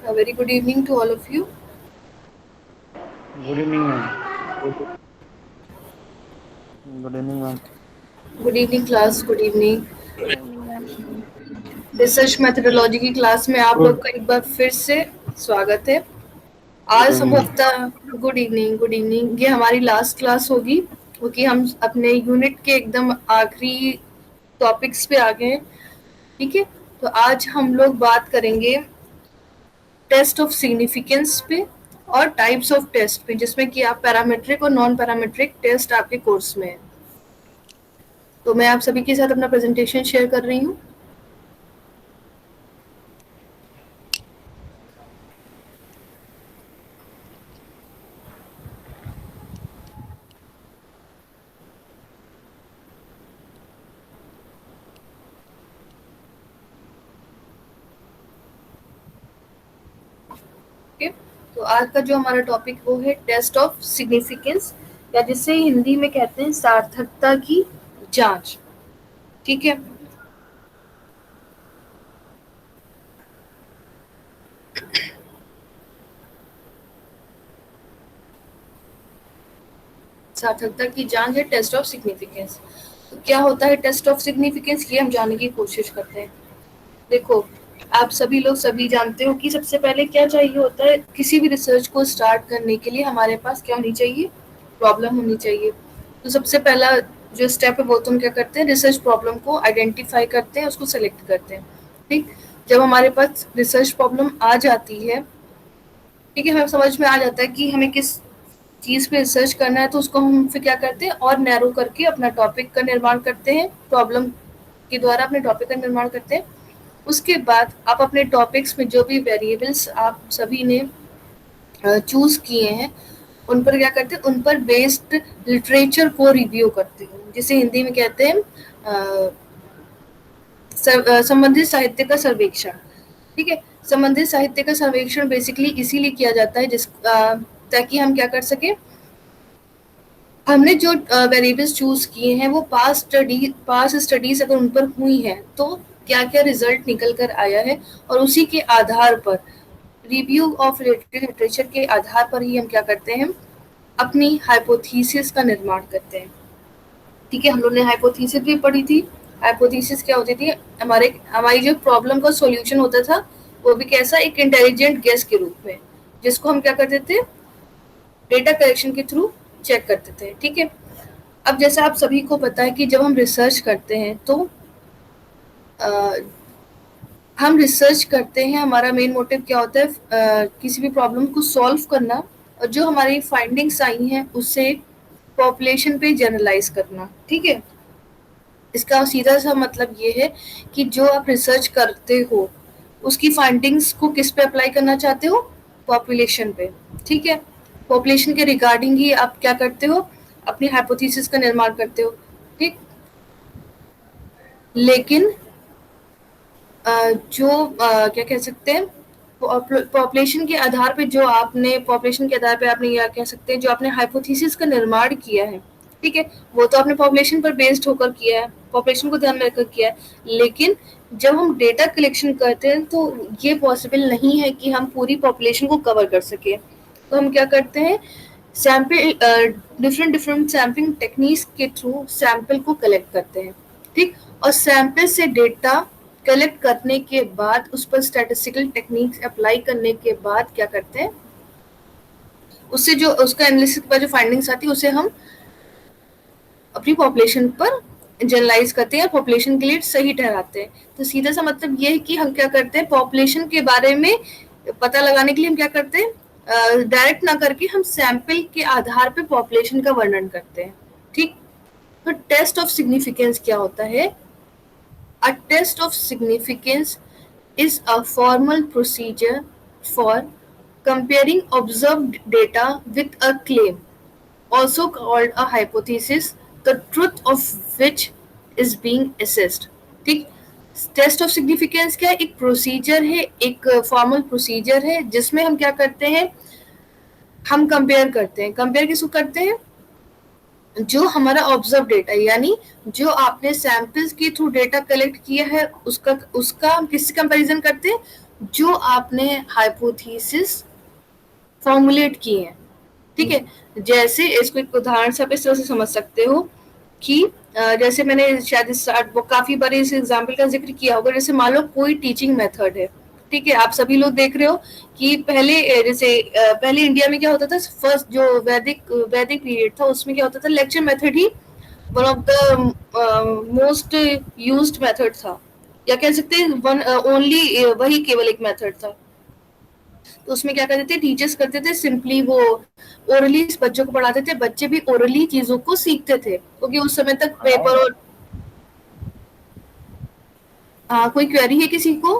A very good evening to all of you. Good evening ma'am. Good evening ma'am. Good evening class. Good evening. Good evening, ma'am. Research methodology की class में आप लोग good का एक बार फिर से स्वागत है। गुड आज हम इवनिंग। हफ्ता गुड इवनिंग गुड इवनिंग ये हमारी लास्ट क्लास होगी क्योंकि हम अपने यूनिट के एकदम आखिरी टॉपिक्स पे आ गए हैं। ठीक है, तो आज हम लोग बात करेंगे टेस्ट ऑफ सिग्निफिकेंस पे और टाइप्स ऑफ टेस्ट पे, जिसमें कि आप पैरामेट्रिक और नॉन पैरामेट्रिक टेस्ट आपके कोर्स में है। तो मैं आप सभी के साथ अपना प्रेजेंटेशन शेयर कर रही हूँ। ओके, तो आज का जो हमारा टॉपिक वो है टेस्ट ऑफ सिग्निफिकेंस, या जिसे हिंदी में कहते हैं सार्थकता की जांच। ठीक है, सार्थकता की जांच है टेस्ट ऑफ सिग्निफिकेंस। तो क्या होता है टेस्ट ऑफ सिग्निफिकेंस, ये हम जानने की कोशिश करते हैं। देखो, आप सभी लोग सभी जानते हो कि सबसे पहले क्या चाहिए होता है किसी भी रिसर्च को स्टार्ट करने के लिए। हमारे पास क्या होनी चाहिए, प्रॉब्लम होनी चाहिए। तो सबसे पहला जो स्टेप है वो तो हम क्या करते हैं, रिसर्च प्रॉब्लम को आइडेंटिफाई करते हैं, उसको सेलेक्ट करते हैं। ठीक, जब हमारे पास रिसर्च प्रॉब्लम आ जाती है, ठीक है, हमें समझ में आ जाता है कि हमें किस चीज पे रिसर्च करना है, तो उसको हम फिर क्या करते हैं और नैरो करके अपना टॉपिक का निर्माण करते हैं, प्रॉब्लम के द्वारा अपने टॉपिक का निर्माण करते हैं। उसके बाद आप अपने टॉपिक्स में जो भी वेरिएबल्स आप सभी ने चूज किए हैं उन पर क्या करते हैं, उन पर बेस्ड लिटरेचर को रिव्यू करते हैं, जिसे हिंदी में कहते हैं संबंधित साहित्य का सर्वेक्षण। ठीक है, संबंधित साहित्य का सर्वेक्षण बेसिकली इसीलिए किया जाता है ताकि हम क्या कर सके, हमने जो वेरिएबल्स चूज किए हैं वो पास स्टडीज अगर उन पर हुई हैं तो क्या क्या रिजल्ट निकल कर आया है, और उसी के आधार पर रिव्यू ऑफ रिलेटेड लिटरेचर के आधार पर ही हम क्या करते हैं, अपनी हाइपोथेसिस का निर्माण करते हैं। ठीक है, हम लोग ने हाइपोथेसिस भी पढ़ी थी। हाइपोथेसिस क्या होती थी, हमारी जो प्रॉब्लम का सॉल्यूशन होता था वो भी कैसा, एक इंटेलिजेंट गेस के रूप में, जिसको हम क्या करते थे, डेटा कलेक्शन के थ्रू चेक करते थे। ठीक है, अब जैसा आप सभी को पता है कि जब हम रिसर्च करते हैं तो हम रिसर्च करते हैं, हमारा मेन मोटिव क्या होता है, किसी भी प्रॉब्लम को सॉल्व करना, और जो हमारी फाइंडिंग्स आई हैं उससे पॉपुलेशन पे जनरलाइज करना। ठीक है, इसका सीधा सा मतलब ये है कि जो आप रिसर्च करते हो उसकी फाइंडिंग्स को किस पे अप्लाई करना चाहते हो, पॉपुलेशन पे। ठीक है, पॉपुलेशन के रिगार्डिंग ही आप क्या करते हो, अपनी हाइपोथेसिस का निर्माण करते हो। ठीक, लेकिन जो क्या कह सकते हैं, पॉपुलेशन के आधार पे जो आपने पॉपुलेशन के आधार पे आपने या कह सकते हैं जो आपने हाइपोथेसिस का निर्माण किया है, ठीक है, वो तो आपने पॉपुलेशन पर बेस्ड होकर किया है, पॉपुलेशन को ध्यान में रखकर किया है। लेकिन जब हम डेटा कलेक्शन करते हैं तो ये पॉसिबल नहीं है कि हम पूरी पॉपुलेशन को कवर कर सके। तो हम क्या करते हैं, sample different different sampling techniques के थ्रू सैंपल को कलेक्ट करते हैं। ठीक, और सैंपल से डेटा कलेक्ट करने के बाद उस पर स्टैटिस्टिकल टेक्निक्स अप्लाई करने के बाद क्या करते हैं, उससे जो उसका एनालिसिस के बाद जो फाइंडिंग्स आती है उसे हम अपनी पॉपुलेशन पर जनरलाइज करते हैं, पॉपुलेशन के लिए सही ठहराते हैं। तो सीधा सा मतलब ये है कि हम क्या करते हैं, पॉपुलेशन के बारे में पता लगाने के लिए हम क्या करते हैं, डायरेक्ट ना करके हम सैंपल के आधार पे पॉपुलेशन का वर्णन करते हैं। ठीक, तो टेस्ट ऑफ सिग्निफिकेंस क्या होता है, A test of significance is a formal procedure for comparing observed data with a claim, also called a hypothesis, the truth of which is being assessed. ठीक, टेस्ट ऑफ सिग्निफिकेंस क्या है, एक procedure है, एक formal procedure है जिसमें हम क्या करते हैं, हम कंपेयर करते हैं। कंपेयर किसको करते हैं, जो हमारा ऑब्जर्व डेटा, यानी जो आपने सैंपल्स के थ्रू डेटा कलेक्ट किया है उसका उसका हम किससे कंपैरिजन करते हैं, जो आपने हाइपोथेसिस फॉर्मुलेट किए हैं, ठीक है। जैसे इसको एक उदाहरण से आप इस तरह से समझ सकते हो कि जैसे मैंने शायद काफी बार इस एग्जाम्पल का जिक्र किया होगा। जैसे मान लो कोई टीचिंग मेथड है, ठीक है, आप सभी लोग देख रहे हो कि पहले जैसे पहले इंडिया में क्या होता था, फर्स्ट जो वैदिक वैदिक पीरियड था उसमें क्या होता था, lecture method he one of the most used method था, या कह सकते हैं वन ओनली, वही केवल एक मेथड था। तो उसमें क्या करते थे, टीचर्स करते थे सिंपली वो ओरली बच्चों को पढ़ाते थे, बच्चे भी ओरली चीजों को सीखते थे, क्योंकि उस समय तक पेपर और कोई क्वेरी है किसी को?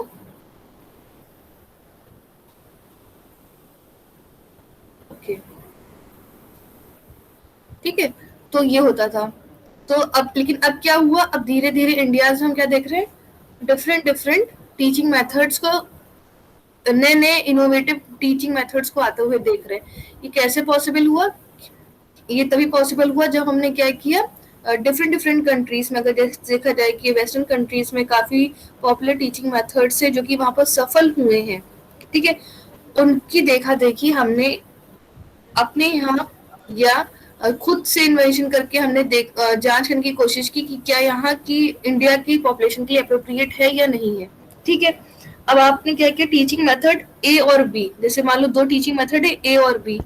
ओके, ठीक है, तो ये होता था। तो अब लेकिन अब क्या हुआ, अब धीरे धीरे इंडिया से हम क्या देख रहे हैं, डिफरेंट डिफरेंट टीचिंग मेथड्स को, नए नए इनोवेटिव टीचिंग मेथड्स को आते हुए देख रहे हैं। ये कैसे पॉसिबल हुआ? ये तभी पॉसिबल हुआ जब हमने क्या किया, डिफरेंट डिफरेंट कंट्रीज में, अगर देखा जाए कि वेस्टर्न कंट्रीज में काफी पॉपुलर टीचिंग मेथड्स है जो कि वहां पर सफल हुए हैं, ठीक है, उनकी देखा देखी हमने अपने यहाँ या खुद से इन्वेंशन करके हमने जांच करने की कोशिश की कि क्या यहाँ की इंडिया की पॉपुलेशन के लिए अप्रोप्रिएट है या नहीं है, ठीक है। अब आपने क्या किया, टीचिंग मेथड ए और बी, जैसे मान लो दो टीचिंग मेथड है ए और बी,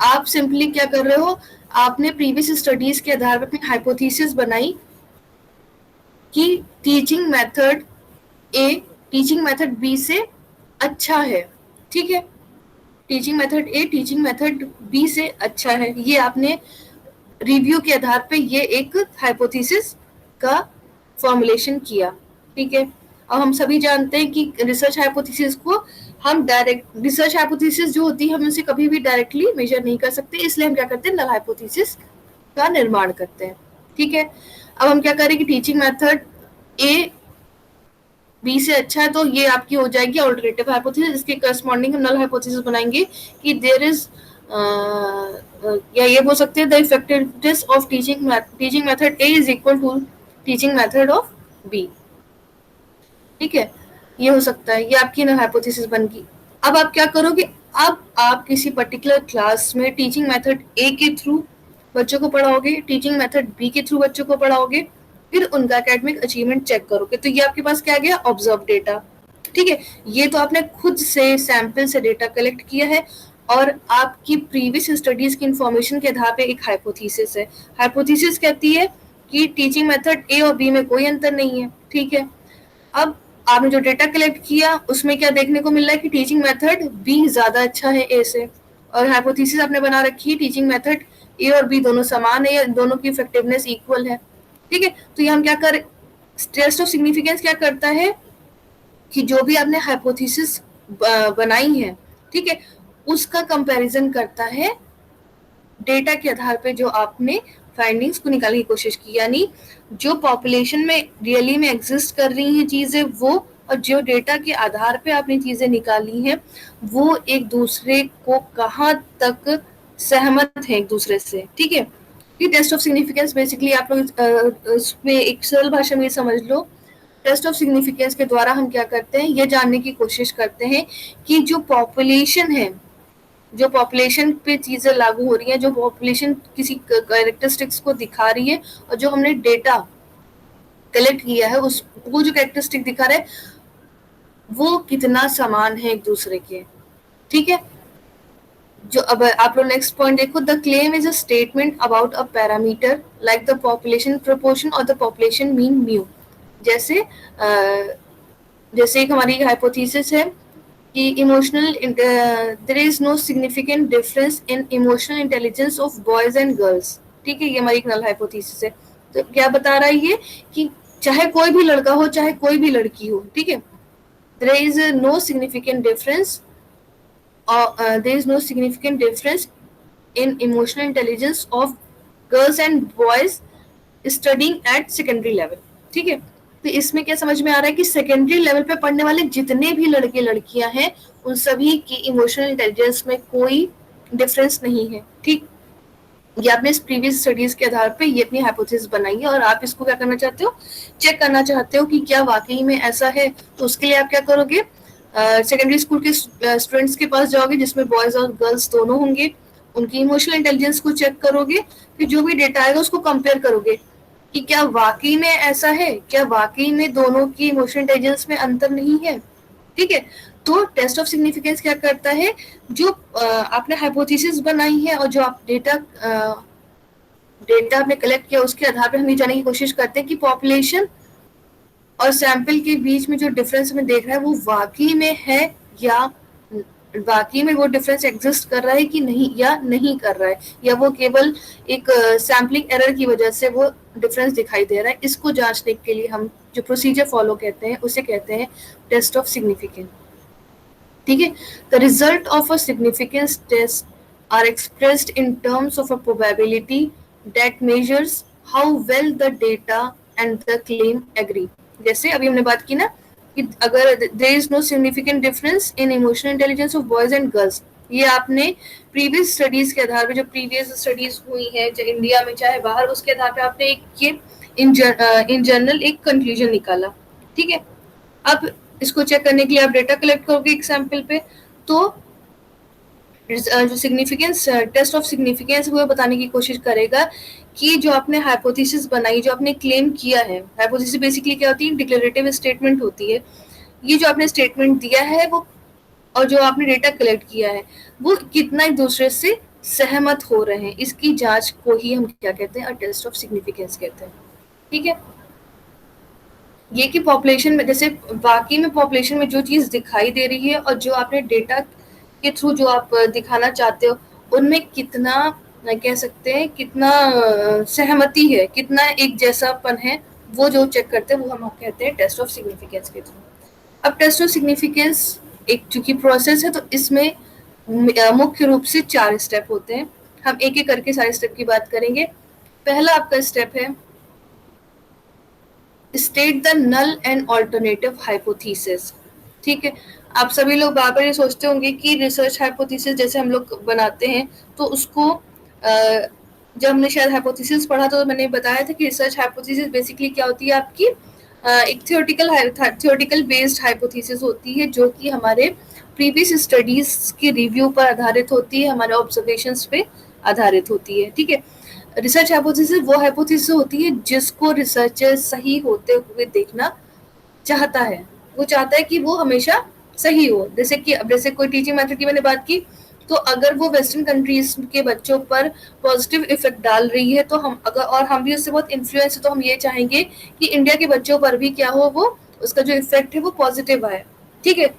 आप सिंपली क्या कर रहे हो, आपने प्रीवियस स्टडीज के आधार पर अपनी हाइपोथेसिस बनाई कि टीचिंग मेथड ए टीचिंग मेथड बी से अच्छा है, ठीक है, टीचिंग मेथड ए टीचिंग मेथड बी से अच्छा है, ये आपने रिव्यू के आधार पे ये एक हाइपोथेसिस का फॉर्मुलेशन किया, ठीक है। अब हम सभी जानते हैं कि रिसर्च हाइपोथेसिस को हम डायरेक्ट, रिसर्च हाइपोथेसिस जो होती है हम उसे कभी भी डायरेक्टली मेजर नहीं कर सकते, इसलिए हम क्या करते हैं, नल हाइपोथेसिस का निर्माण करते हैं, ठीक है। अब हम क्या करें कि टीचिंग मेथड ए बी से अच्छा है, तो ये आपकी हो जाएगी अल्टरनेटिव हाइपोथेसिस। इसके करस्पॉन्डिंग हम नल हाइपोथेसिस बनाएंगे कि देयर इज या ये बोल सकते हैं the effectiveness of teaching method A is equal to teaching method of B, ठीक है, ये हो सकता है, ये आपकी नल हाइपोथेसिस बन गई। अब आप क्या करोगे, अब आप किसी पर्टिकुलर क्लास में टीचिंग मेथड ए के थ्रू बच्चों को पढ़ाओगे, टीचिंग मेथड बी के थ्रू बच्चों को पढ़ाओगे, फिर उनका एकेडमिक अचीवमेंट चेक करोगे। तो ये आपके पास क्या आ गया, ऑब्जर्व डेटा, ठीक है। ये तो आपने खुद से सैंपल से डेटा कलेक्ट किया है और आपकी प्रीवियस स्टडीज की इंफॉर्मेशन के आधार पे एक हाइपोथेसिस है। हाइपोथेसिस कहती है कि टीचिंग मेथड ए और बी में कोई अंतर नहीं है, ठीक है। अब आपने जो डेटा कलेक्ट किया उसमें क्या देखने को मिल रहा है कि टीचिंग मेथड बी ज्यादा अच्छा है ए से, और हाइपोथेसिस आपने बना रखी है टीचिंग मेथड ए और बी दोनों समान है या दोनों की इफेक्टिवनेस इक्वल है, ठीक है। तो ये हम क्या कर, टेस्ट ऑफ सिग्निफिकेंस क्या करता है कि जो भी आपने हाइपोथेसिस बनाई है, ठीक है, उसका कंपैरिजन करता है डेटा के आधार पे जो आपने फाइंडिंग्स को निकालने की कोशिश की, यानी जो पॉपुलेशन में रियली में एग्जिस्ट कर रही हैं चीजें वो, और जो डेटा के आधार पे आपने चीजें निकाली हैं वो एक दूसरे को कहाँ तक सहमत है एक दूसरे से, ठीक है। ये टेस्ट ऑफ सिग्निफिकेंस बेसिकली आप लोग उसमें एक सरल भाषा में समझ लो, टेस्ट ऑफ सिग्निफिकेंस के द्वारा हम क्या करते हैं, ये जानने की कोशिश करते हैं कि जो पॉपुलेशन है, जो पॉपुलेशन पे चीजें लागू हो रही हैं, जो पॉपुलेशन किसी कैरेक्टरिस्टिक्स को दिखा रही है, और जो हमने डेटा कलेक्ट किया है उस वो जो कैरेक्टरिस्टिक दिखा रहा है वो कितना समान है एक दूसरे के, ठीक है। जो अब आप लोग नेक्स्ट पॉइंट देखो, the claim is a statement about a parameter like the population proportion और द पॉपुलेशन मीन म्यू। जैसे जैसे एक हमारी हाइपोथेसिस है कि emotional there is no significant difference in emotional intelligence of boys and girls, ठीक है, ये हमारी एक नल हाइपोथेसिस है। तो क्या बता रहा है ये कि चाहे कोई भी लड़का हो चाहे कोई भी लड़की हो, ठीक है, there is no significant difference, there is no significant difference in emotional intelligence of girls and boys studying at secondary level, ठीक है। तो इसमें क्या समझ में आ रहा है कि सेकेंडरी लेवल पे पढ़ने वाले जितने भी लड़के लड़कियां हैं उन सभी की इमोशनल इंटेलिजेंस में कोई डिफरेंस नहीं है, ठीक। ये आपने इस प्रीवियस स्टडीज के आधार पे ये अपनी हाइपोथेसिस बनाई है और आप इसको क्या करना चाहते हो, चेक करना चाहते हो कि क्या वाकई में ऐसा है। तो उसके लिए आप क्या करोगे, सेकेंडरी स्कूल के स्टूडेंट्स के पास जाओगे जिसमें बॉयज और गर्ल्स दोनों होंगे, उनकी इमोशनल इंटेलिजेंस को चेक करोगे, फिर जो भी डेटा आएगा उसको कंपेयर करोगे कि क्या वाकई में ऐसा है, क्या वाकई में दोनों की इमोशनल इंटेलिजेंस में अंतर नहीं है। ठीक है, तो टेस्ट ऑफ सिग्निफिकेंस क्या करता है, जो आपने हाइपोथेसिस बनाई है और जो आप डेटा आपने कलेक्ट किया उसके आधार पर हम ये जानने की कोशिश करते हैं कि पॉपुलेशन और सैंपल के बीच में जो डिफरेंस हमें देख रहा है वो वाकई में है या वाकई में वो डिफरेंस एग्जिस्ट कर रहा है कि नहीं, या नहीं कर रहा है, या वो केवल एक सैम्पलिंग एरर की वजह से वो डिफरेंस दिखाई दे रहा है। इसको जांचने के लिए हम जो प्रोसीजर फॉलो करते हैं उसे कहते हैं टेस्ट ऑफ सिग्निफिकेंस। ठीक है, the result of a significance test are expressed in terms of a probability that measures how well the data and the claim agree. जैसे अभी हमने बात की ना कि अगर there is no significant difference in emotional intelligence of boys and girls, ये आपने प्रीवियस स्टडीज के आधार पर, जो प्रीवियस स्टडीज हुई है चाहे इंडिया में चाहे बाहर, उसके आधार पर आपने एक ये इन जनरल एक कंक्लूजन निकाला। ठीक है, अब इसको चेक करने के लिए आप डेटा कलेक्ट करोगे एक सैंपल पे, तो जो सिग्निफिकेंस टेस्ट ऑफ सिग्निफिकेंस वो बताने की कोशिश करेगा कि जो आपने हाइपोथेसिस बनाई, जो आपने क्लेम किया है, हाइपोथेसिस बेसिकली क्या होती है, डिक्लेरेटिव स्टेटमेंट होती है। ये जो आपने स्टेटमेंट दिया है वो और जो आपने डेटा कलेक्ट किया है वो कितना एक दूसरे से सहमत हो रहे हैं, इसकी जांच को ही हम क्या कहते हैं, टेस्ट ऑफ सिग्निफिकेंस कहते हैं। ठीक है, ये कि पॉपुलेशन में जैसे बाकी में पॉपुलेशन में जो चीज़ दिखाई दे रही है और जो आपने डेटा के थ्रू जो आप दिखाना चाहते हो उनमें कितना कह सकते हैं कितना सहमति है, कितना एक जैसापन है, वो जो चेक करते हैं वो हम कहते हैं टेस्ट ऑफ सिग्निफिकेंस के थ्रू। अब टेस्ट ऑफ सिग्निफिकेंस एक चूंकि प्रोसेस है तो इसमें मुख्य रूप से 4 स्टेप होते हैं। हम एक एक करके सारे स्टेप की बात करेंगे। पहला आपका स्टेप है state the null and alternative hypothesis. ठीक है, आप सभी लोग बार बार ये सोचते होंगे कि रिसर्च हाइपोथेसिस जैसे हम लोग बनाते हैं तो उसको जब हमने शायद हाइपोथेसिस पढ़ा तो मैंने बताया था कि रिसर्च हाइपोथेसिस बेसिकली क्या होती है आपकी एक थियोरेटिकल बेस्ड हाइपोथेसिस होती है जो कि हमारे प्रीवियस स्टडीज के रिव्यू पर आधारित होती है, हमारे ऑब्जर्वेशंस पे आधारित होती है। ठीक है, रिसर्च हाइपोथेसिस वो हाइपोथेसिस होती है जिसको रिसर्चर सही होते हुए देखना चाहता है, वो चाहता है कि वो हमेशा सही हो। जैसे कोई टीचिंग मेथड की मैंने बात की, तो अगर वो वेस्टर्न कंट्रीज के बच्चों पर पॉजिटिव इफेक्ट डाल रही है तो हम भी उससे बहुत इन्फ्लुएंस है तो हम ये चाहेंगे कि इंडिया के बच्चों पर भी क्या हो, वो उसका जो इफेक्ट है वो पॉजिटिव आए। ठीक है,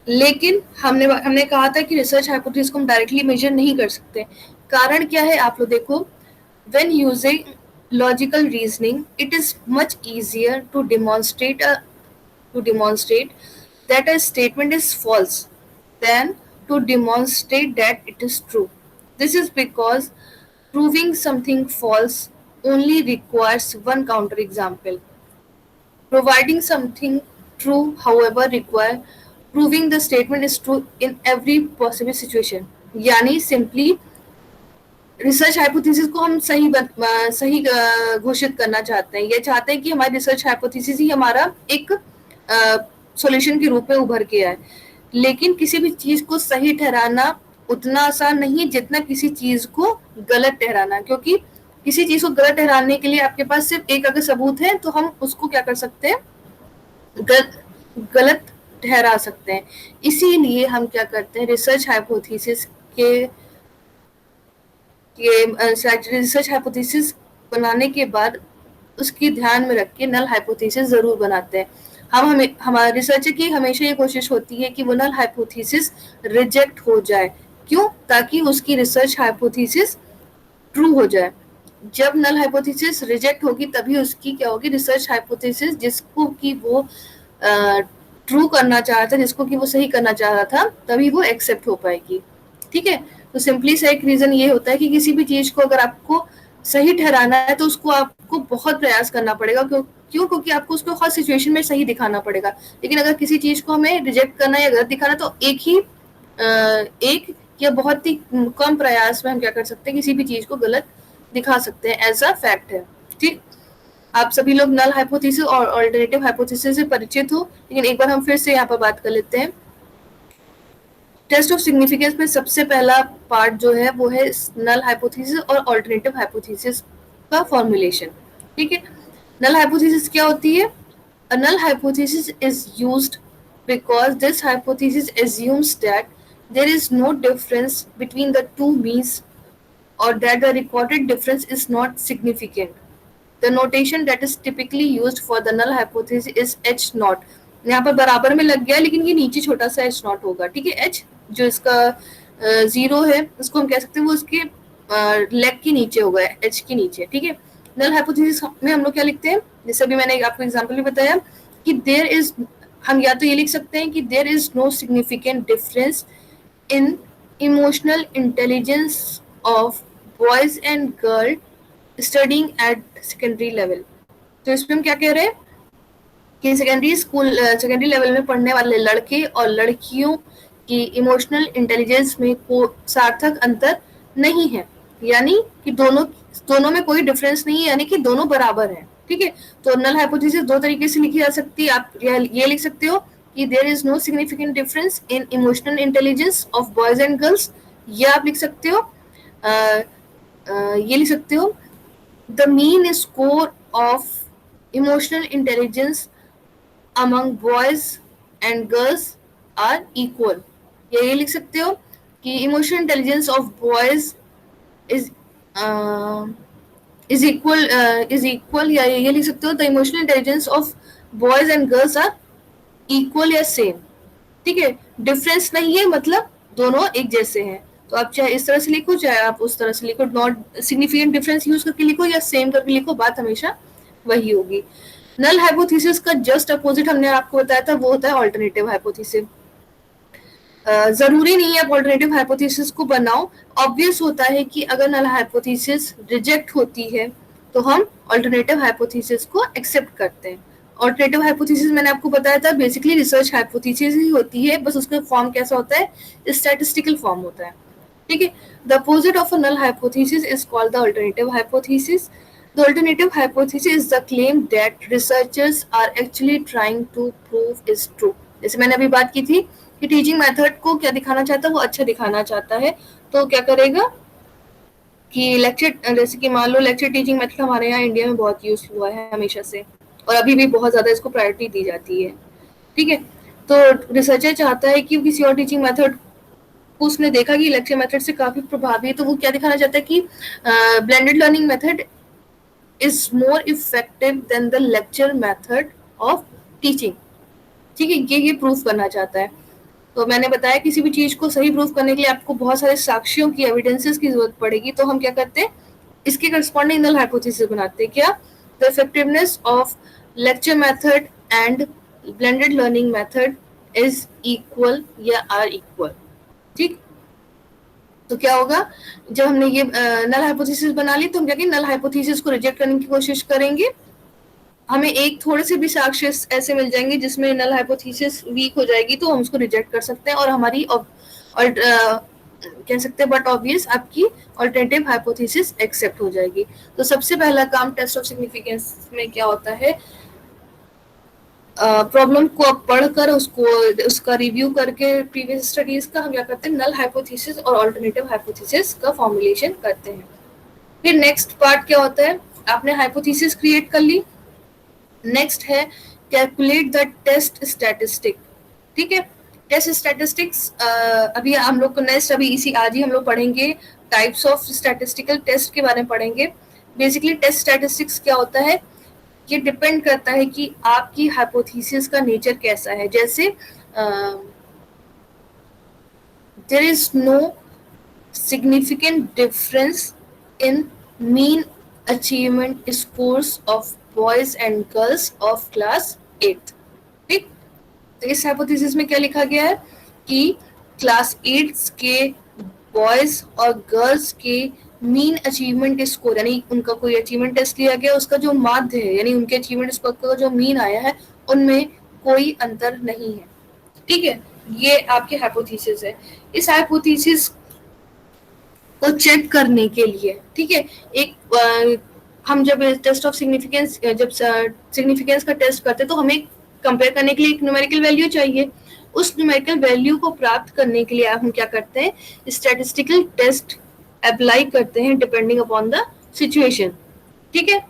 लेकिन हमने कहा था कि रिसर्च हाइपोथेसिस को हम डायरेक्टली मेजर नहीं कर सकते। कारण क्या है, आप लोग देखो, when using logical reasoning it is much easier to demonstrate that a statement is false than to demonstrate that it is true. This is because proving something false only requires one counterexample. Providing something true, however, require proving the statement is true in every possible situation. यानी simply research hypothesis को हम सही घोषित करना चाहते हैं, ये चाहते हैं कि हमारी रिसर्च हाइपोथेसिस ही हमारा एक सॉल्यूशन के रूप में उभर के आए। लेकिन किसी भी चीज को सही ठहराना उतना आसान नहीं जितना किसी चीज को गलत ठहराना, क्योंकि किसी चीज को गलत ठहराने के लिए आपके पास सिर्फ एक अगर सबूत है तो हम उसको क्या कर सकते हैं, गलत ठहरा सकते हैं। इसीलिए हम क्या करते हैं, रिसर्च हाइपोथेसिस रिसर्च हाइपोथेसिस बनाने के बाद उसकी ध्यान में रख के नल हाइपोथेसिस जरूर बनाते हैं। हमारे रिसर्चर की हमेशा ये कोशिश होती है कि वो नल हाइपोथेसिस रिजेक्ट हो जाए। क्यों? ताकि उसकी रिसर्च हाइपोथेसिस ट्रू हो जाए। जब नल हाइपोथेसिस रिजेक्ट होगी तभी उसकी क्या होगी, रिसर्च हाइपोथेसिस जिसको कि वो ट्रू करना चाह रहा था, जिसको कि वो सही करना चाह रहा था, तभी वो एक्सेप्ट हो पाएगी। ठीक है, तो सिंपली सा एक रीजन ये होता है कि किसी भी चीज को अगर आपको सही ठहराना है तो उसको आपको बहुत प्रयास करना पड़ेगा। क्यों? क्योंकि आपको उसको हर सिचुएशन में सही दिखाना पड़ेगा। लेकिन अगर किसी चीज को हमें रिजेक्ट करना या गलत दिखाना तो एक या बहुत ही कम प्रयास में हम क्या कर सकते हैं, किसी भी चीज को गलत दिखा सकते हैं, ऐसा फैक्ट है। ठीक, आप सभी लोग नल हाइपोथेसिस और अल्टरनेटिव हाइपोथेसिस से परिचित हो, लेकिन एक बार हम फिर से यहाँ पर बात कर लेते हैं। टेस्ट ऑफ सिग्निफिकेंस में सबसे पहला पार्ट जो है वो है नल हाइपोथेसिस और अल्टरनेटिव हाइपोथेसिस का फॉर्मुलेशन। ठीक है, नल हाइपोथेसिस क्या होती है? A null hypothesis is used because this hypothesis assumes that there is no difference between the two means or that the recorded difference is not significant. The notation that is typically used for the null hypothesis is h naught. यहाँ पर बराबर में लग गया, लेकिन ये नीचे छोटा सा h नॉट होगा। ठीक है, h जो इसका जीरो है उसको हम कह सकते हैं वो उसके लेग के नीचे होगा, h के नीचे। ठीक है, नल हाइपोथेसिस में हम लोग क्या लिखते हैं, जैसे अभी मैंने आपको एग्जांपल भी बताया कि देयर इज, हम या तो ये लिख सकते हैं कि there is no significant difference in emotional intelligence of boys and girl studying at secondary level. तो इसमें हम क्या कह रहे हैं कि सेकेंडरी लेवल में पढ़ने वाले लड़के और लड़कियों की इमोशनल इंटेलिजेंस में सार्थक अंतर नहीं है, यानी कि दोनों में कोई डिफरेंस नहीं है, यानी कि दोनों बराबर हैं। ठीक है, तो नल हाइपोथेसिस दो तरीके से लिखी जा सकती है। आप ये लिख सकते हो कि there is no significant difference in emotional intelligence of boys and girls, या आप लिख सकते हो ये लिख सकते हो the mean score of emotional intelligence among boys and girls are equal, या ये लिख सकते हो कि emotional intelligence of boys is equal, या ये लिख सकते हो the emotional intelligence of boys and girls are equal या सेम। ठीक है, डिफरेंस नहीं है, मतलब दोनों एक जैसे हैं। तो आप चाहे इस तरह से लिखो, चाहे आप उस तरह से लिखो, नॉट सिग्निफिकेंट डिफरेंस यूज करके लिखो या सेम करके लिखो, बात हमेशा वही होगी। नल हाइपोथेसिस का जस्ट अपोजिट हमने आपको बताया था, वो होता है अल्टरनेटिव हाइपोथेसिस। जरूरी नहीं है आप अल्टरनेटिव हाइपोथेसिस को बनाओ, ऑब्वियस होता है कि अगर नल हाइपोथेसिस रिजेक्ट होती है तो हम अल्टरनेटिव हाइपोथेसिस को एक्सेप्ट करते हैं। अल्टरनेटिव हाइपोथेसिस मैंने आपको बताया था बेसिकली रिसर्च हाइपोथेसिस ही होती है, बस उसका फॉर्म कैसा होता है, स्टैटिस्टिकल फॉर्म होता है। ठीक है, the opposite of a null hypothesis is called the alternative hypothesis. The alternative hypothesis is the claim that researchers are actually trying to prove is true. जैसे मैंने अभी बात की थी कि टीचिंग मेथड को क्या दिखाना चाहता है, वो अच्छा दिखाना चाहता है, तो क्या करेगा कि लेक्चर, जैसे कि मान लो लेक्चर टीचिंग मेथड हमारे यहाँ इंडिया में बहुत यूज हुआ है हमेशा से, और अभी भी बहुत ज्यादा इसको प्रायोरिटी दी जाती है। ठीक है, तो रिसर्चर चाहता है कि किसी और टीचिंग मेथड को उसने देखा कि लेक्चर मेथड से काफी प्रभावी है, तो वो क्या दिखाना चाहता है कि blended learning method is more effective than the lecture method of teaching। ठीक है, ये प्रूफ करना चाहता है। तो मैंने बताया किसी भी चीज को सही प्रूफ करने के लिए आपको बहुत सारे साक्ष्यों की, एविडेंसेस की जरूरत पड़ेगी, तो हम क्या करते हैं, इसके करस्पॉन्डिंग नल हाइपोथेसिस बनाते हैं। क्या, the effectiveness of lecture method and blended learning method is equal या आर इक्वल। ठीक, तो क्या होगा, जब हमने ये नल हाइपोथेसिस बना ली तो हम क्या करेंगे, नल हाइपोथेसिस को रिजेक्ट करने की कोशिश करेंगे। हमें एक थोड़े से भी साक्ष्य ऐसे मिल जाएंगे जिसमें नल हाइपोथेसिस वीक हो जाएगी, तो हम उसको रिजेक्ट कर सकते हैं और हमारी कह सकते हैं बट ऑब्वियस आपकी अल्टरनेटिव हाइपोथेसिस एक्सेप्ट हो जाएगी। तो सबसे पहला काम टेस्ट ऑफ सिग्निफिकेंस में क्या होता है, प्रॉब्लम को पढ़कर उसका रिव्यू करके प्रीवियस स्टडीज का हम क्या करते हैं, नल हाइपोथेसिस और अल्टरनेटिव हाइपोथेसिस का फॉर्मुलेशन करते हैं। फिर नेक्स्ट पार्ट क्या होता है, आपने हाइपोथेसिस क्रिएट कर ली, नेक्स्ट है कैलकुलेट द टेस्ट स्टैटिस्टिक। ठीक है, टेस्ट स्टैटिस्टिक्स अभी हम लोग को नेक्स्ट अभी इसी आज ही हम लोग पढ़ेंगे, टाइप्स ऑफ स्टैटिस्टिकल टेस्ट के बारे में पढ़ेंगे। बेसिकली टेस्ट स्टैटिस्टिक्स क्या होता है, ये डिपेंड करता है कि आपकी हाइपोथेसिस का नेचर कैसा है। जैसे there is no significant difference in mean achievement scores of boys and girls of class 8। ठीक, तो इस हाइपोथेसिस में क्या लिखा गया है कि क्लास 8 के बॉयज और गर्ल्स के मीन अचीवमेंट स्कोर, यानी उनका कोई अचीवमेंट टेस्ट लिया गया, उसका जो माध्य है यानी उनके अचीवमेंट स्कोर का जो मीन आया है उनमें कोई अंतर नहीं है। ठीक है, ये आपके हाइपोथेसिस है। इस हाइपोथेसिस को चेक करने के लिए, ठीक है। एक हम जब टेस्ट ऑफ सिग्निफिकेंस, जब सिग्निफिकेंस का टेस्ट करते हैं तो हमें कंपेयर करने के लिए एक न्यूमेरिकल वैल्यू चाहिए। उस न्यूमेरिकल वैल्यू को प्राप्त करने के लिए हम क्या करते हैं, स्टैटिस्टिकल टेस्ट अप्लाई करते हैं डिपेंडिंग अपॉन द सिचुएशन, ठीक है।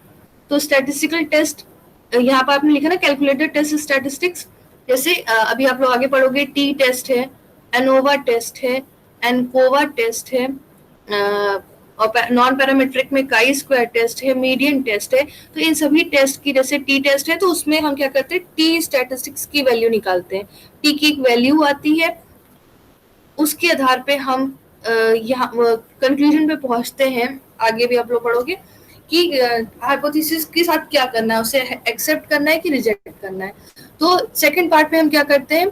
तो स्टैटिस्टिकल टेस्ट यहाँ पर आपने लिखा ना कैलकुलेटेड टेस्ट स्टैटिस्टिक्स, जैसे अभी आप लोग आगे पढ़ोगे टी टेस्ट है, एनोवा टेस्ट है, एनकोवा टेस्ट है, और नॉन पैरामेट्रिक में काई स्क्वायर टेस्ट है, मीडियन टेस्ट है। तो इन सभी टेस्ट की, जैसे टी टेस्ट है तो उसमें हम क्या करते हैं, टी स्टैटिस्टिक्स की वैल्यू निकालते हैं। टी की एक वैल्यू आती है, उसके आधार पे हम यहाँ कंक्लूजन पे पहुंचते हैं। आगे भी आप लोग पढ़ोगे कि हाइपोथेसिस के साथ क्या करना है, उसे एक्सेप्ट करना है कि रिजेक्ट करना है। तो सेकंड पार्ट में हम क्या करते हैं,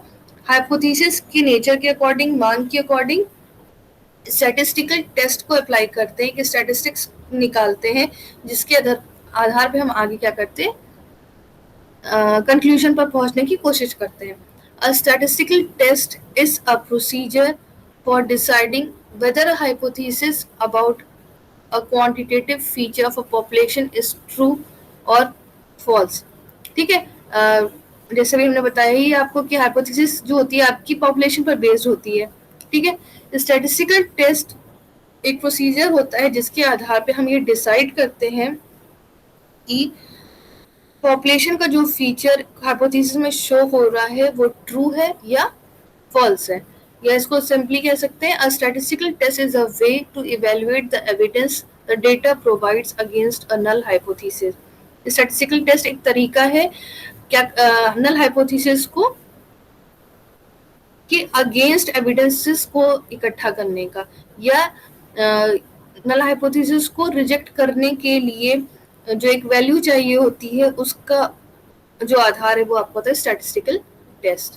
हाइपोथेसिस की नेचर के अकॉर्डिंग, मान के अकॉर्डिंग स्टैटिस्टिकल टेस्ट को अप्लाई करते हैं, कि स्टैटिस्टिक्स निकालते हैं, जिसके आधार पे हम आगे क्या करते हैं, कंक्लूजन पर पहुंचने की कोशिश करते हैं। A statistical test is a procedure for deciding whether a hypothesis about a quantitative feature of a population is true or false, ठीक है। जैसे भी हमने बताया ही आपको कि हाइपोथेसिस जो होती है आपकी पॉपुलेशन पर बेस्ड होती है, ठीक है। स्टैटिस्टिकल टेस्ट एक प्रोसीजर होता है जिसके आधार पे हम ये डिसाइड करते हैं कि पॉपुलेशन का जो फीचर हाइपोथेसिस में शो हो रहा है वो ट्रू है या फॉल्स है। या इसको सिंपली कह सकते हैं, a statistical test is a way to evaluate the evidence the data provides against a null hypothesis. Statistical test एक तरीका है क्या नल हाइपोथेसिस को कि अगेंस्ट एविडेंसेस को इकट्ठा करने का, या नल हाइपोथेसिस को रिजेक्ट करने के लिए जो एक वैल्यू चाहिए होती है, उसका जो आधार है वो आपको होता है स्टैटिस्टिकल टेस्ट।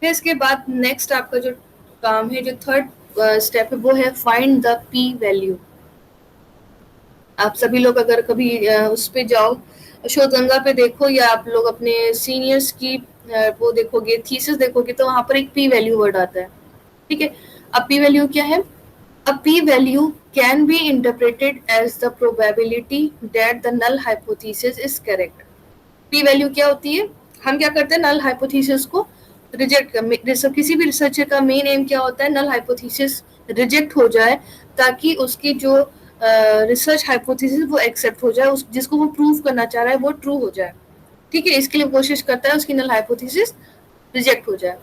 फिर इसके बाद नेक्स्ट आपका जो काम है, जो थर्ड स्टेप है, वो है फाइंड द पी वैल्यू। आप सभी लोग अगर कभी उस पे जाओ, शोधगंगा पे देखो, या आप लोग अपने सीनियर्स की वो देखोगे, थीसिस देखोगे, तो वहां पर एक पी वैल्यू वर्ड आता है, ठीक है। अब पी वैल्यू क्या है? A p-value can be interpreted as the probability that the null hypothesis is correct. p-value क्या होती है? हम क्या करते हैं, null hypothesis को रिजेक्ट कर, किसी भी रिसर्चर का मेन एम क्या होता है, null hypothesis रिजेक्ट हो जाए, ताकि उसकी जो रिसर्च हाइपोथेसिस वो एक्सेप्ट हो जाए, उस जिसको वो प्रूव करना चाह रहा है वो ट्रू हो जाए, ठीक है। इसके लिए कोशिश करता है उसकी null hypothesis रिजेक्ट हो जाए।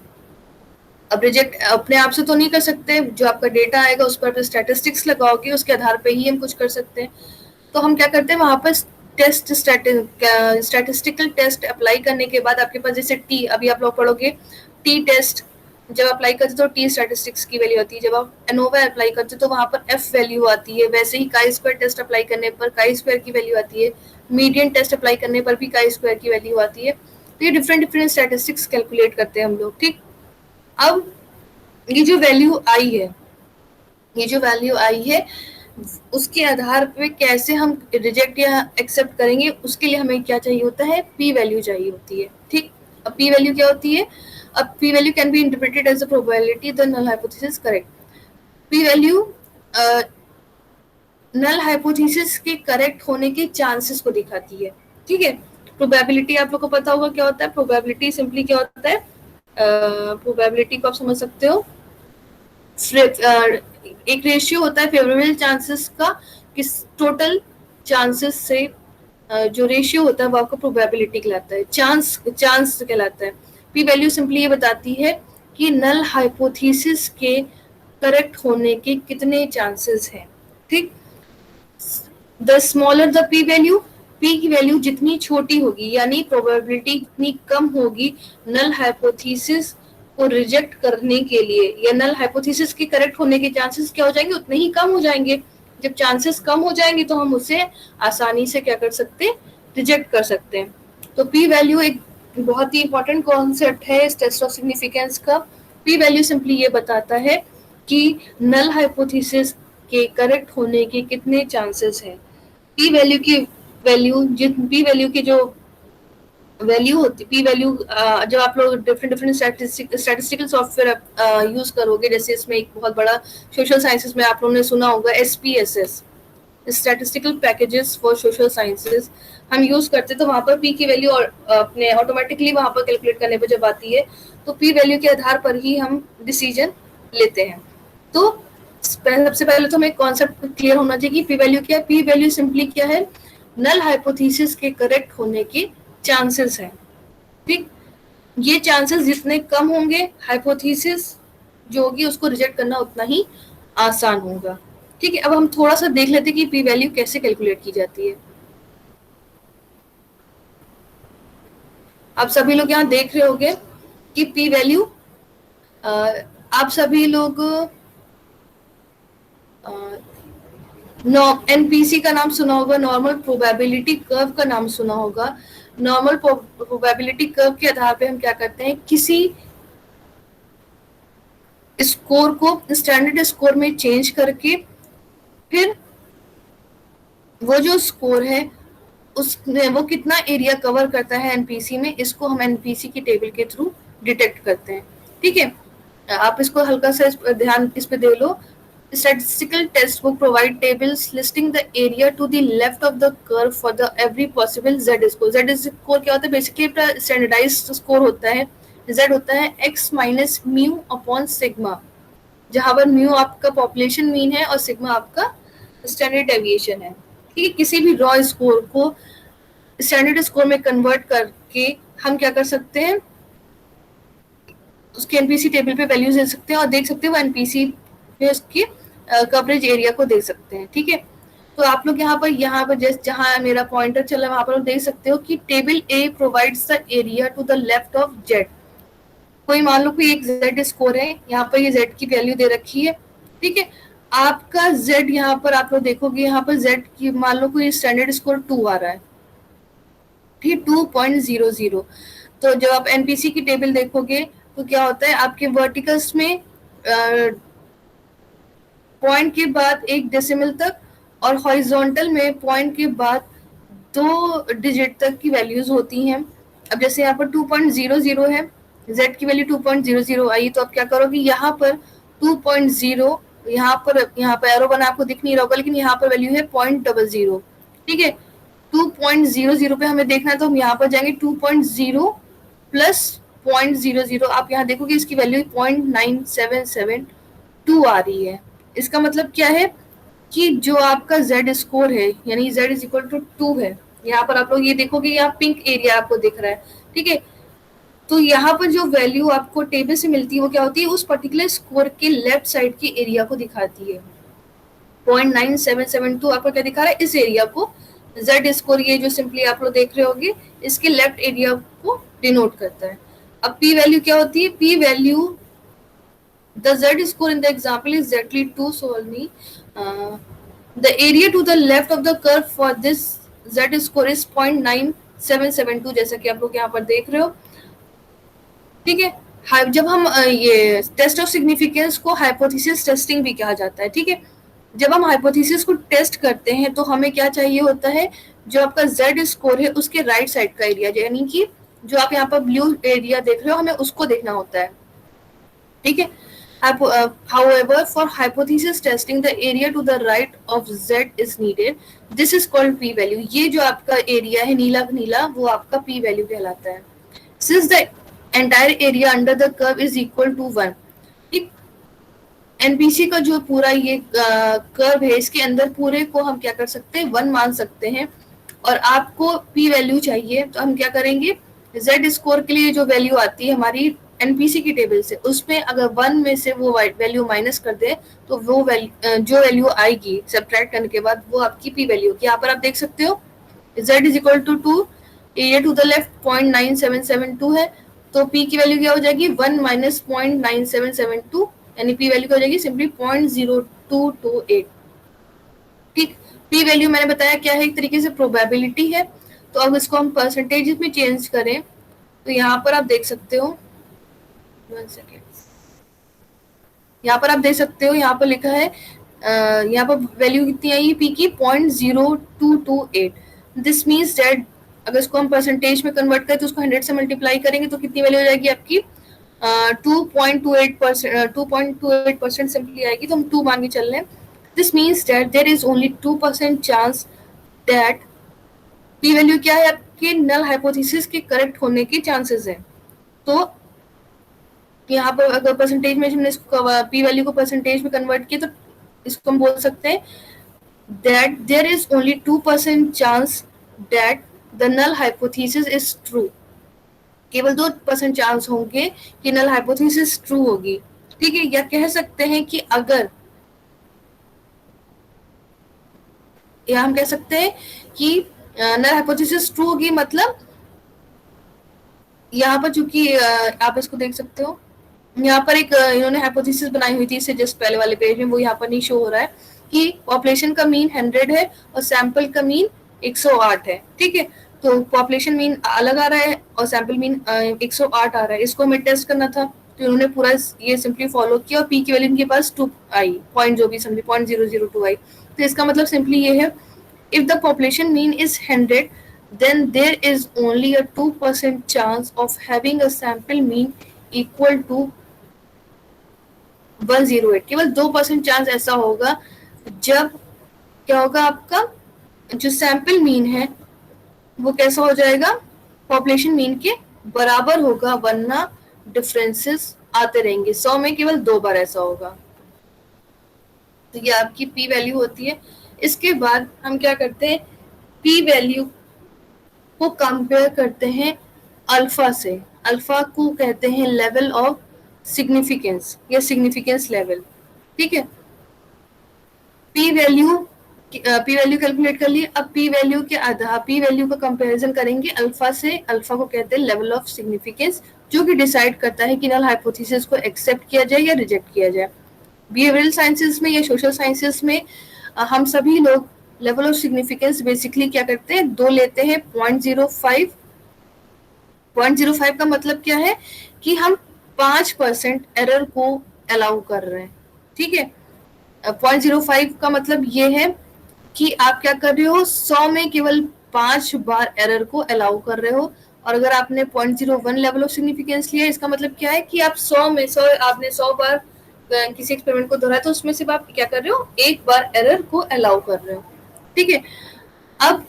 अब रिजेक्ट अपने आप से तो नहीं कर सकते, जो आपका डेटा आएगा उस पर स्टैटिस्टिक्स लगाओगे, उसके आधार पे ही हम कुछ कर सकते हैं। तो हम क्या करते हैं, वहां पर टेस्ट स्टैटिस्टिकल टेस्ट अप्लाई करने के बाद आपके पास, जैसे टी, अभी आप लोग पढ़ोगे टी टेस्ट जब अप्लाई करते तो टी स्टैटिस्टिक्स की वैल्यू आती है, जब आप एनोवा अप्लाई करते तो वहां पर एफ वैल्यू आती है। वैसे ही काई स्क्वायर टेस्ट अप्लाई करने पर काई स्क्वायर की वैल्यू आती है, मीडियन टेस्ट अप्लाई करने पर भी काई स्क्वायर की वैल्यू आती है। तो ये डिफरेंट स्टैटिस्टिक्स कैलकुलेट करते हैं हम लोग, ठीक। अब ये जो वैल्यू आई है, उसके आधार पे कैसे हम रिजेक्ट या एक्सेप्ट करेंगे, उसके लिए हमें क्या चाहिए होता है, पी वैल्यू चाहिए होती है, ठीक। अब पी वैल्यू क्या होती है? अब P value can be interpreted as the probability the null hypothesis correct. P value null hypothesis के करेक्ट होने के चांसेस को दिखाती है, ठीक है। प्रोबेबिलिटी आप लोग को पता होगा क्या होता है, प्रोबेबिलिटी सिंपली क्या होता है, प्रोबेबिलिटी को आप समझ सकते हो, एक रेशियो होता है फेवरेबल चांसेस का, किस टोटल चांसेस से जो रेशियो होता है वो आपको प्रोबेबिलिटी कहलाता है, चांस कहलाता है। पी वैल्यू सिंपली ये बताती है कि नल हाइपोथेसिस के करेक्ट होने के कितने चांसेस हैं, ठीक। The smaller the P value, P की वैल्यू जितनी छोटी होगी, यानी प्रोबेबिलिटी जितनी कम होगी नल हाइपोथेसिस को रिजेक्ट करने के लिए, या नल हाइपोथेसिस के करेक्ट होने के चांसेस क्या हो जाएंगे, उतने ही कम हो जाएंगे। जब चांसेस कम हो जाएंगे तो हम उसे आसानी से क्या कर सकते हैं, रिजेक्ट कर सकते हैं। तो पी वैल्यू एक बहुत ही इंपॉर्टेंट कॉन्सेप्ट है इस टेस्ट ऑफ सिग्निफिकेंस का। पी वैल्यू सिंपली ये बताता है कि नल हाइपोथेसिस के करेक्ट होने के कितने चांसेस हैं। पी वैल्यू की वैल्यू, पी वैल्यू की जो वैल्यू होती पी वैल्यू जब आप लोग डिफरेंट स्टैटिस्टिकल सॉफ्टवेयर यूज करोगे, जैसे इसमें एक बहुत बड़ा सोशल साइंसेस में आप लोगों ने सुना होगा SPSS, statistical packages for social sciences, हम यूज करते हैं। तो वहां पर पी की वैल्यू और अपने ऑटोमेटिकली वहां पर कैलकुलेट करने पर जब आती है तो पी वैल्यू के आधार पर ही हम डिसीजन लेते हैं। तो सबसे पहले तो हमें कॉन्सेप्ट क्लियर होना चाहिए कि पी वैल्यू क्या है। पी वैल्यू सिंपली क्या है, नल हाइपोथेसिस के करेक्ट होने के चांसेस है। ठीक, ये चांसेस जितने कम होंगे, हाइपोथेसिस जो होगी उसको रिजेक्ट करना उतना ही आसान होगा। ठीक है, अब हम थोड़ा सा देख लेते हैं कि पी वैल्यू कैसे कैलकुलेट की जाती है। आप सभी लोग यहाँ देख रहे होंगे कि पी वैल्यू, आप सभी लोग एनपीसी का नाम सुना होगा, नॉर्मल प्रोबेबिलिटी कर्व का नाम सुना होगा। नॉर्मल प्रोबेबिलिटी कर्व के आधार पे हम क्या करते हैं, किसी स्कोर को स्टैंडर्ड स्कोर में चेंज करके फिर वो जो स्कोर है उसमें वो कितना एरिया कवर करता है एनपीसी में, इसको हम एनपीसी की टेबल के थ्रू डिटेक्ट करते हैं। ठीक है, आप इसको हल्का सा ध्यान इस पे दे लो। Statistical test book provide tables listing the area to the left of the curve for the every possible z score. Z score क्या होता है, बेसिकली स्टैंडर्डाइज्ड स्कोर होता है। z होता है x minus mu upon sigma, जहां पर mu आपका पॉपुलेशन मीन है और सिग्मा आपका स्टैंडर्ड डेविएशन है। ठीक है, किसी भी रॉ स्कोर को स्टैंडर्ड स्कोर में कन्वर्ट करके हम क्या कर सकते हैं, उसके एनपीसी टेबल पे वैल्यूज दे सकते हैं और देख सकते हैं वो एनपीसी में उसके कवरेज एरिया को देख सकते हैं। ठीक है, तो आप लोग यहाँ पर जस्ट जहां मेरा पॉइंटर चल रहा है वहां पर देख सकते हो कि table A provides the area to the left of Z. कोई मान लो कोई एक जेड स्कोर है, यहाँ पर ये जेड की वैल्यू दे रखी है। ठीक है, आपका जेड यहाँ पर आप लोग देखोगे, यहाँ पर जेड की मान लो कोई स्टैंडर्ड स्कोर 2 आ रहा है, ठीक, 2.00। तो जब आप एनपीसी की टेबल देखोगे तो क्या होता है, आपके वर्टिकल्स में पॉइंट के बाद एक डेसिमल तक और हॉरिजॉन्टल में पॉइंट के बाद 2 डिजिट तक की वैल्यूज होती हैं। अब जैसे यहाँ पर 2.00 है, z की वैल्यू 2.00 आई, तो आप क्या करोगे, यहाँ पर 2.0, यहाँ पर एरो बना आपको दिख नहीं रहा होगा, लेकिन यहाँ पर वैल्यू है 0.00। ठीक है, 2.00 पे हमें देखना है तो हम यहाँ पर जाएंगे 2.0 प्लस 0.00। आप यहाँ देखोगे इसकी वैल्यू 0.9772 आ रही है। इसका मतलब क्या है कि जो आपका z स्कोर है यानी z इज इक्वल टू 2 है। यहाँ पर आप लोग ये देखोगे, यहाँ पिंक एरिया आपको दिख रहा है। ठीक है, तो यहाँ पर जो वैल्यू आपको टेबल से मिलती है वो क्या होती है, उस पर्टिकुलर स्कोर के लेफ्ट साइड की एरिया को दिखाती है। 0.9772 आपको क्या दिखा रहा है, इस एरिया को z स्कोर, ये जो सिंपली आप लोग देख रहे होंगे, इसके लेफ्ट एरिया को डिनोट करता है। अब पी वैल्यू क्या होती है, P value the z score in the example is exactly 2, so only the area to the left of the curve for this z score is 0.9772, जैसा कि आप लोग यहाँ पर देख रहे हो। ठीक है, जब हम ये टेस्ट ऑफ सिग्निफिकेंस को हाइपोथेसिस टेस्टिंग भी कहा जाता है। ठीक है, जब हम हाइपोथेसिस को टेस्ट करते हैं तो हमें क्या चाहिए होता है, जो आपका z स्कोर है उसके राइट साइड का एरिया, यानी कि जो आप यहाँ पर ब्लू एरिया देख रहे हो हमें उसको देखना होता है। ठीक है, however, for hypothesis testing, the area to the right of z is needed. This is called p value. ये जो आपका एरिया है नीला नीला, वो आपका p value कहलाता है। Since the entire area under the curve is equal to 1, NPC का जो पूरा ये कर्व है, इसके अंदर पूरे को हम क्या कर सकते हैं, 1 मान सकते हैं। और आपको p वैल्यू चाहिए तो हम क्या करेंगे, z स्कोर के लिए जो वैल्यू आती है हमारी एनपीसी की टेबल से, उसमें अगर 1 में से वो वैल्यू माइनस कर दे तो वो जो वैल्यू आएगी सब्ट्रैक्ट करने के बाद वो आपकी p वैल्यू होगी। यहाँ पर आप देख सकते हो z is equal to 2, area to the left 0.9772 है, तो p की वैल्यू क्या हो जाएगी, 1 माइनस 0.9772, यानी p वैल्यू क्या हो जाएगी, सिंपली 0.0228। ठीक, p वैल्यू मैंने बताया क्या है, एक तरीके से प्रोबेबिलिटी है। तो अब इसको हम परसेंटेज में चेंज करें तो यहाँ पर आप देख सकते हो, 1 सेकेंड, यहाँ पर आप देख सकते हो, यहाँ पर लिखा है, यहाँ पर वैल्यू कितनी आई पी की, 0.0228। दिस मीन्स दैट अगर इसको हम परसेंटेज में कन्वर्ट करें तो उसको 100 से मल्टीप्लाई करेंगे तो कितनी वैल्यू हो जाएगी आपकी 2.28% सिंपली आएगी, तो हम 2 मान के चल रहे हैं। This means that there is only 2% chance that P value क्या है आपके नल हाइपोथेसिस के करेक्ट होने के चांसेस है। तो यहाँ पर अगर परसेंटेज में हमने इसको पी वैल्यू को परसेंटेज में कन्वर्ट किया तो इसको हम बोल सकते हैं that there is only 2% chance that the null hypothesis is true। केवल 2% चांस होंगे कि नल हाइपोथेसिस ट्रू होगी, ठीक है। या कह सकते हैं कि अगर, या हम कह सकते हैं कि नल हाइपोथेसिस ट्रू होगी, मतलब यहाँ पर चूंकि आप इसको देख सकते हो, यहाँ पर एक इन्होंने हाइपोथेसिस बनाई हुई थी इससे जस्ट पहले वाले पेज में, वो यहाँ पर नहीं शो हो रहा है कि पॉपुलेशन का मीन 100 है और सैंपल का मीन 108 है, ठीक है। तो पॉपुलेशन मीन अलग आ रहा है और सैंपल मीन 108 आ रहा है, इसको हमें टेस्ट करना था, तो इन्होंने पूरा ये सिंपली फॉलो किया और पी की वैल्यू इनके पास 2 आई, पॉइंट जो भी समझे 0.002 आई। तो इसका मतलब सिंपली ये है, if the population mean is 100 then there is only a 2% chance of having a sample mean equal to 108। केवल 2% चांस ऐसा होगा जब क्या होगा, आपका जो सैंपल मीन है वो कैसा हो जाएगा, पॉपुलेशन मीन के बराबर होगा, वरना डिफरेंसेस आते रहेंगे। 100 में केवल 2 बार ऐसा होगा। तो ये आपकी पी वैल्यू होती है। इसके बाद हम क्या करते हैं, पी वैल्यू को कंपेयर करते हैं अल्फा से। अल्फा को कहते हैं लेवल ऑफ सिग्निफिकेंस या सिग्निफिकेंस लेवल, ठीक है। पी वैल्यू कैलकुलेट कर लिए। अब पी वैल्यू के आधार, पी वैल्यू का कंपैरिजन करेंगे अल्फा से। अल्फा को कहते हैं लेवल ऑफ सिग्निफिकेंस, जो कि डिसाइड करता है कि नल हाइपोथेसिस को एक्सेप्ट किया जाए या रिजेक्ट किया जाए। बिहेवियरल साइंसेस में या सोशल साइंसेस में हम सभी लोग लेवल ऑफ सिग्निफिकेंस बेसिकली क्या करते हैं, 2 लेते हैं 0.05। 0.05 का मतलब क्या है कि हम 5% एरर को अलाउ कर रहे हैं, ठीक है। 0.05 का मतलब ये है कि आप क्या कर रहे हो, 100 में केवल 5 बार एरर को अलाउ कर रहे हो। और अगर आपने 0.01 लेवल ऑफ सिग्निफिकेंस लिया, इसका मतलब क्या है कि आप 100 में 100 आपने 100 बार किसी एक्सपेरिमेंट को दोहराया तो उसमें सिर्फ आप क्या कर रहे हो, 1 बार एरर को अलाउ कर रहे हो, ठीक है। अब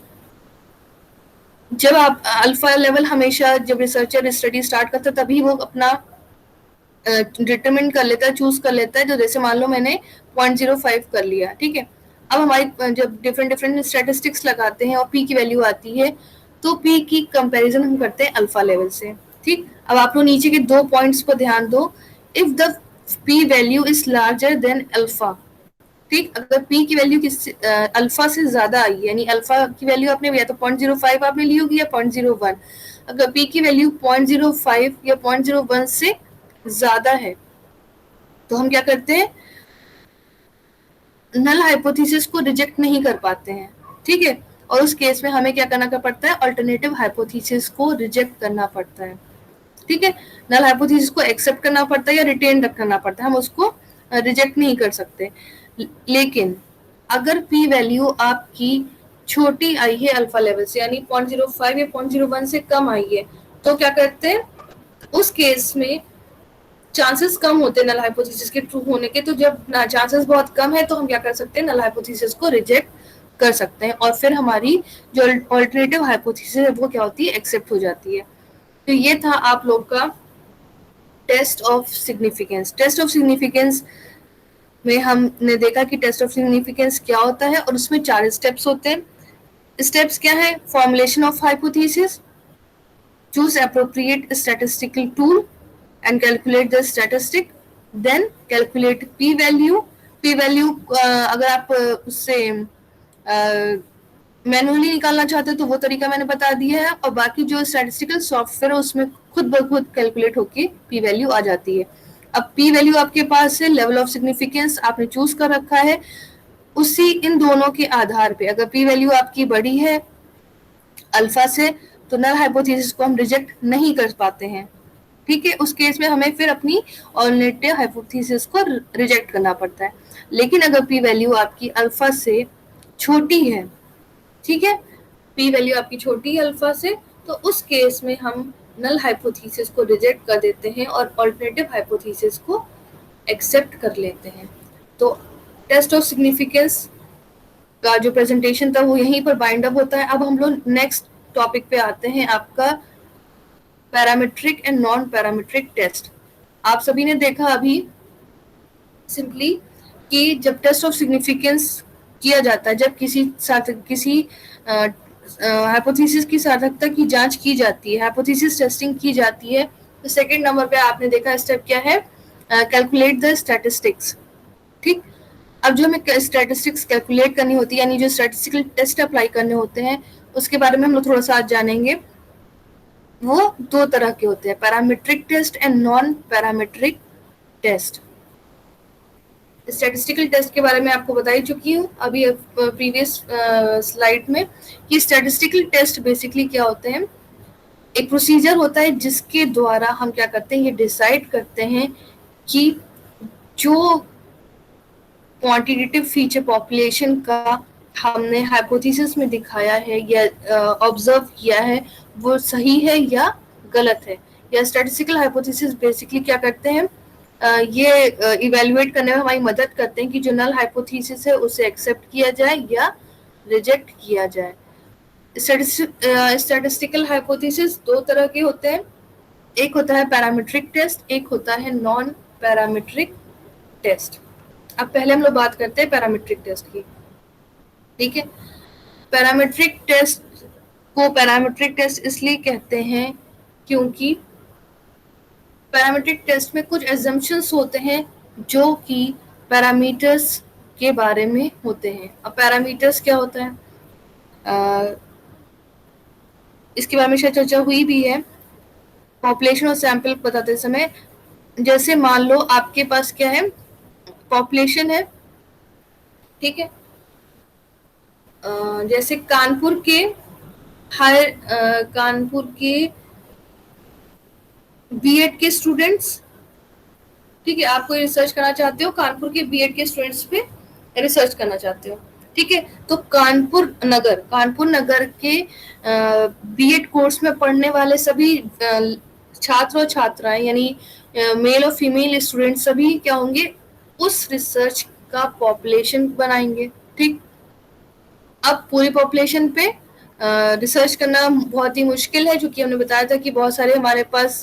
जब आप अल्फा लेवल, हमेशा जब रिसर्चर स्टडी स्टार्ट करता है तभी वो अपना डिटरमिन कर लेता है, चूज कर लेता है। जो जैसे मान लो मैंने 0.05 कर लिया, ठीक है। अब हमारी जब डिफरेंट स्टैटिस्टिक्स लगाते हैं और पी की वैल्यू आती है तो पी की कंपैरिजन हम करते हैं अल्फा लेवल से, ठीक। अब आप लोग नीचे के 2 पॉइंट्स पर ध्यान दो। If the P value is larger than alpha, ठीक। अगर पी की वैल्यू किस अल्फा से ज्यादा आई, यानी अल्फा की वैल्यू आपने या तो 0.05 आपने ली होगी या 0.01, अगर पी की वैल्यू 0.05 या 0.01 से ज्यादा है तो हम क्या करते हैं, नल हाइपोथेसिस को रिजेक्ट नहीं कर पाते हैं, ठीक है। और उस केस में हमें क्या करना पड़ता है, अल्टरनेटिव हाइपोथेसिस को रिजेक्ट करना पड़ता है, ठीक है। नल हाइपोथेसिस को एक्सेप्ट करना पड़ता है या रिटेन करना पड़ता है, हम उसको रिजेक्ट नहीं कर सकते। लेकिन अगर पी वैल्यू आपकी छोटी आई है अल्फा लेवल से, यानी 0.05 या 0.01 से कम आई है, तो क्या करते हैं, उस केस में चांसेस कम होते हैं नल हाइपोथेसिस के ट्रू होने के। तो जब चांसेस बहुत कम है तो हम क्या कर सकते हैं, नल हाइपोथेसिस को रिजेक्ट कर सकते हैं और फिर हमारी जो अल्टरनेटिव हाइपोथेसिस है वो क्या होती है, एक्सेप्ट हो जाती है। तो ये था आप लोग का test of significance. Test of significance में हमने देखा कि टेस्ट ऑफ सिग्निफिकेंस क्या होता है और उसमें 4 स्टेप्स होते हैं। स्टेप्स क्या है, formulation of hypothesis, choose appropriate statistical tool and calculate the statistic, then calculate p value। p value अगर आप उससे मैनुअली निकालना चाहते हो तो वो तरीका मैंने बता दिया है, और बाकी जो स्टैटिस्टिकल सॉफ्टवेयर है उसमें खुद ब खुद कैलकुलेट होके p वैल्यू आ जाती है। अब p वैल्यू आपके पास है, लेवल ऑफ सिग्निफिकेंस आपने चूज कर रखा है, उसी इन दोनों के आधार पे अगर p वैल्यू आपकी बड़ी है अल्फा से तो नल हाइपोथेसिस को हम रिजेक्ट नहीं कर पाते हैं, ठीक है। उस केस में हमें फिर अपनी ऑल्टरनेटिव हाइपोथेसिस को रिजेक्ट करना पड़ता है। लेकिन अगर पी वैल्यू आपकी अल्फा से छोटी है, ठीक है, पी वैल्यू आपकी छोटी है अल्फा से, तो उस केस में हम नल हाइपोथेसिस को रिजेक्ट कर देते हैं और ऑल्टरनेटिव हाइपोथेसिस को एक्सेप्ट कर लेते हैं। तो टेस्ट ऑफ सिग्निफिकेंस का जो प्रेजेंटेशन था वो यहीं पर बाइंड अप होता है। अब हम लोग नेक्स्ट टॉपिक पे आते हैं, आपका parametric and non parametric test. आप सभी ने देखा अभी सिंपली कि जब टेस्ट ऑफ सिग्निफिकेंस किया जाता है, जब किसी हाइपोथेसिस की सार्थकता की जांच की जाती है, हाइपोथेसिस टेस्टिंग की जाती है, तो सेकंड नंबर पे आपने देखा स्टेप क्या है, कैलकुलेट द स्टैटिस्टिक्स। ठीक, अब जो हमें स्टैटिस्टिक्स कैलकुलेट करनी होती है, यानी जो स्टैटिस्टिकल टेस्ट अप्लाई करने होते हैं, उसके बारे में हम लोग थोड़ा सा आज जानेंगे। वो दो तरह के होते हैं, parametric test and non parametric test. Statistical test के बारे में आपको बता ही चुकी हूँ अभी प्रीवियस स्लाइड में कि स्टैटिस्टिकल टेस्ट बेसिकली क्या होते हैं, एक प्रोसीजर होता है जिसके द्वारा हम क्या करते हैं, ये डिसाइड करते हैं कि जो क्वांटिटेटिव फीचर पॉपुलेशन का हमने हाइपोथेसिस में दिखाया है या ऑब्जर्व किया है वो सही है या गलत है। या स्टैटिस्टिकल हाइपोथेसिस बेसिकली क्या करते हैं, ये इवेल्युएट करने में हमारी मदद करते हैं कि जो नल हाइपोथेसिस है उसे एक्सेप्ट किया जाए या रिजेक्ट किया जाए। स्टैटिस्टिकल हाइपोथेसिस दो तरह के होते हैं, एक होता है पैरामीट्रिक टेस्ट, एक होता है नॉन पैरामीट्रिक टेस्ट। अब पहले हम लोग बात करते हैं पैरामीट्रिक टेस्ट की। ठीक है, पैरामीट्रिक टेस्ट को पैरामीट्रिक टेस्ट इसलिए कहते हैं क्योंकि पैरामीट्रिक टेस्ट में कुछ एजम्पशंस होते हैं जो कि पैरामीटर्स के बारे में होते हैं। अब पैरामीटर्स क्या होता है, इसके बारे में शायद चर्चा हुई भी है पॉपुलेशन और सैंपल बताते समय। जैसे मान लो आपके पास क्या है, पॉपुलेशन है, ठीक है, जैसे कानपुर के बीएड के स्टूडेंट्स, ठीक है, आप कोई रिसर्च करना चाहते हो, कानपुर के बीएड के स्टूडेंट्स पे रिसर्च करना चाहते हो, ठीक है, तो कानपुर नगर के बीएड कोर्स में पढ़ने वाले सभी छात्र और छात्राएं यानी मेल और फीमेल स्टूडेंट सभी क्या होंगे, उस रिसर्च का पॉपुलेशन बनाएंगे। ठीक, अब पूरी पॉपुलेशन पे रिसर्च करना बहुत ही मुश्किल है, जो कि हमने बताया था कि बहुत सारे हमारे पास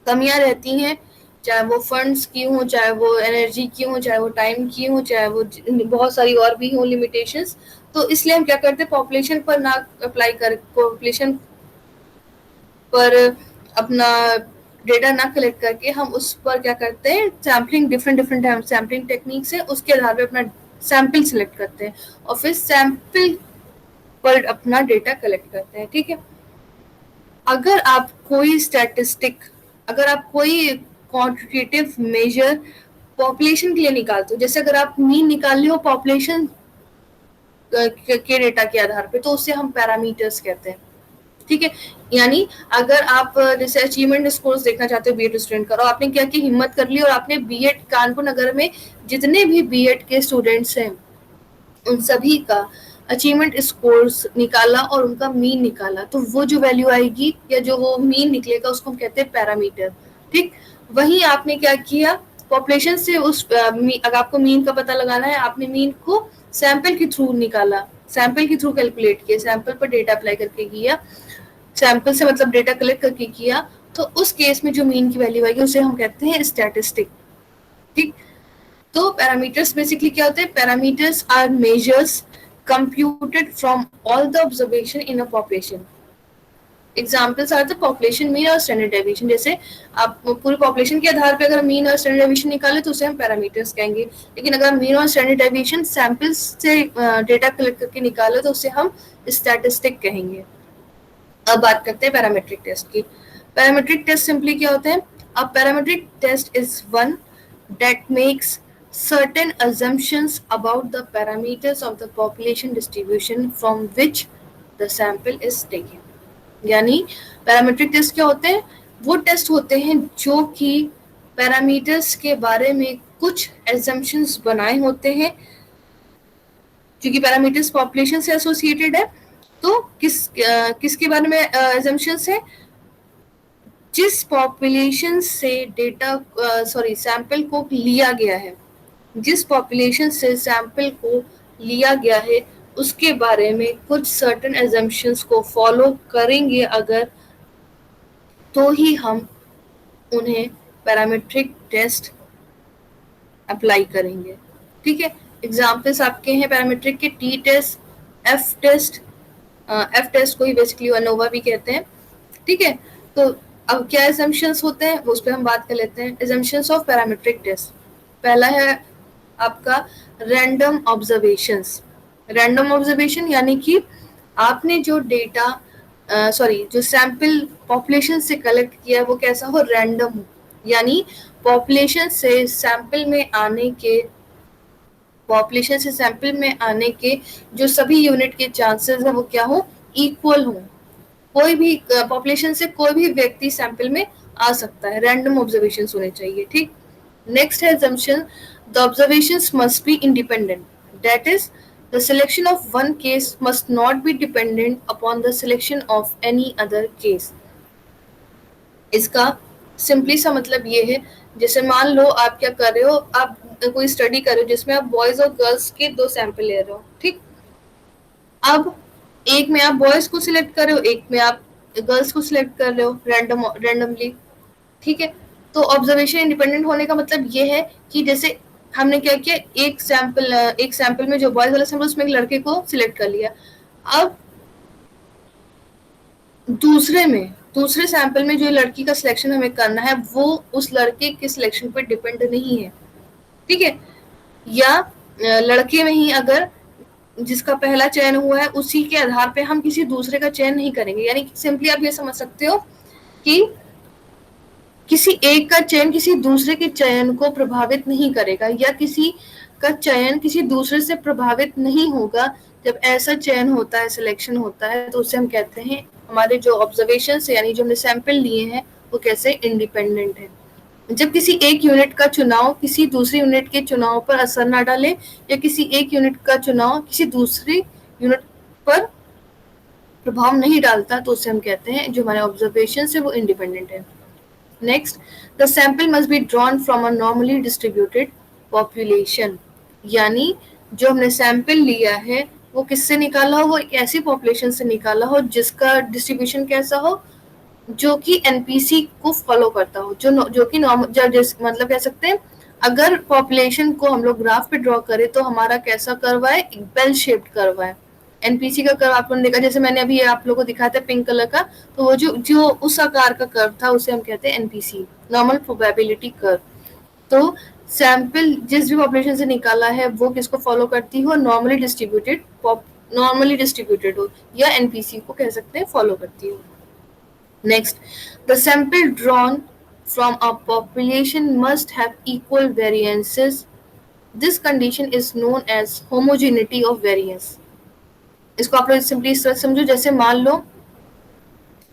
कमियां रहती हैं, चाहे वो फंड्स की हो, चाहे वो एनर्जी की हो, चाहे वो टाइम की हो, चाहे वो बहुत सारी और भी हो लिमिटेशंस। तो इसलिए हम क्या करते हैं, पॉपुलेशन पर ना अप्लाई कर, पॉपुलेशन पर अपना डेटा ना कलेक्ट करके हम उस पर क्या करते हैं, सैम्पलिंग, डिफरेंट सैम्पलिंग टेक्निक से उसके आधार पर अपना सैंपल सिलेक्ट करते हैं और फिर सैंपल पर अपना डेटा कलेक्ट करते हैं। ठीक है, अगर आप कोई क्वांटिटेटिव मेजर पॉपुलेशन के लिए निकालते हो, जैसे अगर आप मीन निकाल रहे हो पॉपुलेशन के डेटा के आधार पे, तो उससे हम पैरामीटर्स कहते हैं। ठीक है, यानी अगर आप जैसे अचीवमेंट स्कोर्स देखना चाहते हो बीएड स्टूडेंट का, और आपने क्या की हिम्मत कर ली और आपने बीएड कानपुर नगर में जितने भी बीएड के स्टूडेंट्स हैं उन सभी का अचीवमेंट स्कोर्स निकाला और उनका मीन निकाला, तो वो जो वैल्यू आएगी या जो वो मीन निकलेगा उसको हम कहते हैं पैरामीटर। ठीक, वहीं आपने क्या किया, पॉपुलेशन से अगर आपको मीन का पता लगाना है, आपने मीन को सैंपल के थ्रू निकाला, सैंपल के थ्रू कैलकुलेट किया, सैंपल पर डेटा अप्लाई करके किया, सैंपल से मतलब डेटा कलेक्ट करके किया, तो उस केस में जो मीन की वैल्यू आएगी उसे हम कहते हैं स्टैटिस्टिक। ठीक, तो पैरामीटर्स बेसिकली क्या होते हैं, parameters are measures computed from all the observation in a population. Examples are the population mean और standard deviation। जैसे आप पूरी population के आधार पे अगर mean और standard deviation निकाले तो उसे हम parameters कहेंगे, लेकिन अगर mean और standard deviation samples से data collect करके निकाले तो उसे हम statistic कहेंगे। अब बात करते हैं parametric test की। Parametric test simply क्या होते हैं, a parametric test is one that makes certain assumptions about the parameters of the population distribution from which the sample is taken। यानी पैरामीट्रिक टेस्ट क्या होते हैं, वो टेस्ट होते हैं जो कि पैरामीटर्स के बारे में कुछ assumptions बनाए होते हैं, क्योंकि पैरामीटर्स पॉपुलेशन से एसोसिएटेड है तो किसके बारे में assumptions है? जिस पॉपुलेशन से सैंपल को लिया गया है, जिस पॉपुलेशन से सैंपल को लिया गया है उसके बारे में कुछ सर्टेन एजम्पशंस को फॉलो करेंगे अगर, तो ही हम उन्हें पैरामीट्रिक टेस्ट अप्लाई करेंगे। ठीक है, एग्जाम्पल्स आपके हैं पैरामीट्रिक के T test, F test, F test को ही बेसिकली अनोवा भी कहते हैं। ठीक है, तो अब क्या एजम्पशंस होते हैं उस पर हम बात कर लेते हैं। एजम्पशंस ऑफ पैरामीट्रिक टेस्ट, पहला है आपका रैंडम ऑब्जर्वेशंस। रैंडम ऑब्जर्वेशन यानी कि आपने जो डेटा जो सैंपल पॉपुलेशन से कलेक्ट किया है वो कैसा हो, रैंडम हो, यानी पॉपुलेशन से सैंपल में आने के जो सभी यूनिट के चांसेस है वो क्या हो, इक्वल हो। कोई भी पॉपुलेशन से कोई भी व्यक्ति सैंपल में आ सकता है, रैंडम ऑब्जर्वेशन होने चाहिए। ठीक, नेक्स्ट है assumption, the observations must be independent, that is the selection of one case must not be dependent upon the selection of any other case। इसका सिंपली सा मतलब ये है, जैसे मान लो आप क्या कर रहे हो, आप कोई स्टडी कर रहे हो जिसमें आप बॉयज और गर्ल्स के दो सैंपल ले रहे हो। ठीक, अब एक में आप बॉयज को सिलेक्ट कर रहे हो, एक में आप गर्ल्स को सिलेक्ट कर रहे हो रैंडमली। ठीक है, तो ऑब्जर्वेशन इंडिपेंडेंट होने का मतलब ये है कि जैसे हमने क्या किया, एक सैंपल में जो बॉयज वाला सैंपल उसमें एक लड़के को सिलेक्ट कर लिया, अब दूसरे सैंपल में जो लड़की का सिलेक्शन हमें करना है वो उस लड़के के सिलेक्शन पर डिपेंड नहीं है। ठीक है, या लड़के में ही अगर जिसका पहला चयन हुआ है उसी के आधार पे हम किसी दूसरे का चयन नहीं करेंगे। यानी सिंपली आप ये समझ सकते हो कि किसी एक का चयन किसी दूसरे के चयन को प्रभावित नहीं करेगा, या किसी का चयन किसी दूसरे से प्रभावित नहीं होगा। जब ऐसा चयन होता है, सिलेक्शन होता है, तो उसे हम कहते हैं हमारे जो ऑब्जर्वेशन है यानी जो हमने सैंपल लिए हैं वो कैसे, इंडिपेंडेंट है। जब किसी एक यूनिट का चुनाव किसी दूसरी यूनिट के चुनाव पर असर न डाले, या किसी एक यूनिट का चुनाव किसी दूसरी यूनिट पर प्रभाव नहीं डालता, तो उसे हम कहते हैं जो हमारे ऑब्जर्वेशन है वो इंडिपेंडेंट है। Next, the sample must be drawn from a normally distributed population, यानी जो हमने सैंपल लिया है वो किससे निकाला हो, एक ऐसी पॉपुलेशन से निकाला हो जिसका डिस्ट्रीब्यूशन कैसा हो, जो कि एनपीसी को फॉलो करता हो, जो कि मतलब कह सकते हैं अगर पॉपुलेशन को हम लोग ग्राफ पे ड्रॉ करें तो हमारा कैसा कर्व है, एक बेल शेप्ड कर्व है। एनपीसी का कर्व आपने देखा, जैसे मैंने अभी आप लोगों को दिखाया था पिंक कलर का, तो वो जो उस आकार का कर्व था उसे हम कहते हैं एनपीसी, नॉर्मल प्रोबेबिलिटी कर्व। तो सैंपल जिस भी पॉपुलेशन से निकाला है वो किसको फॉलो करती हो, नॉर्मली डिस्ट्रीब्यूटेड हो, या एनपीसी को कह सकते हैं फॉलो करती हो। Next, the sample drawn from a population must have equal variances. This condition is known as homogeneity of variance. इसको आप लोग सिंपली इस तरह समझो, जैसे मान लो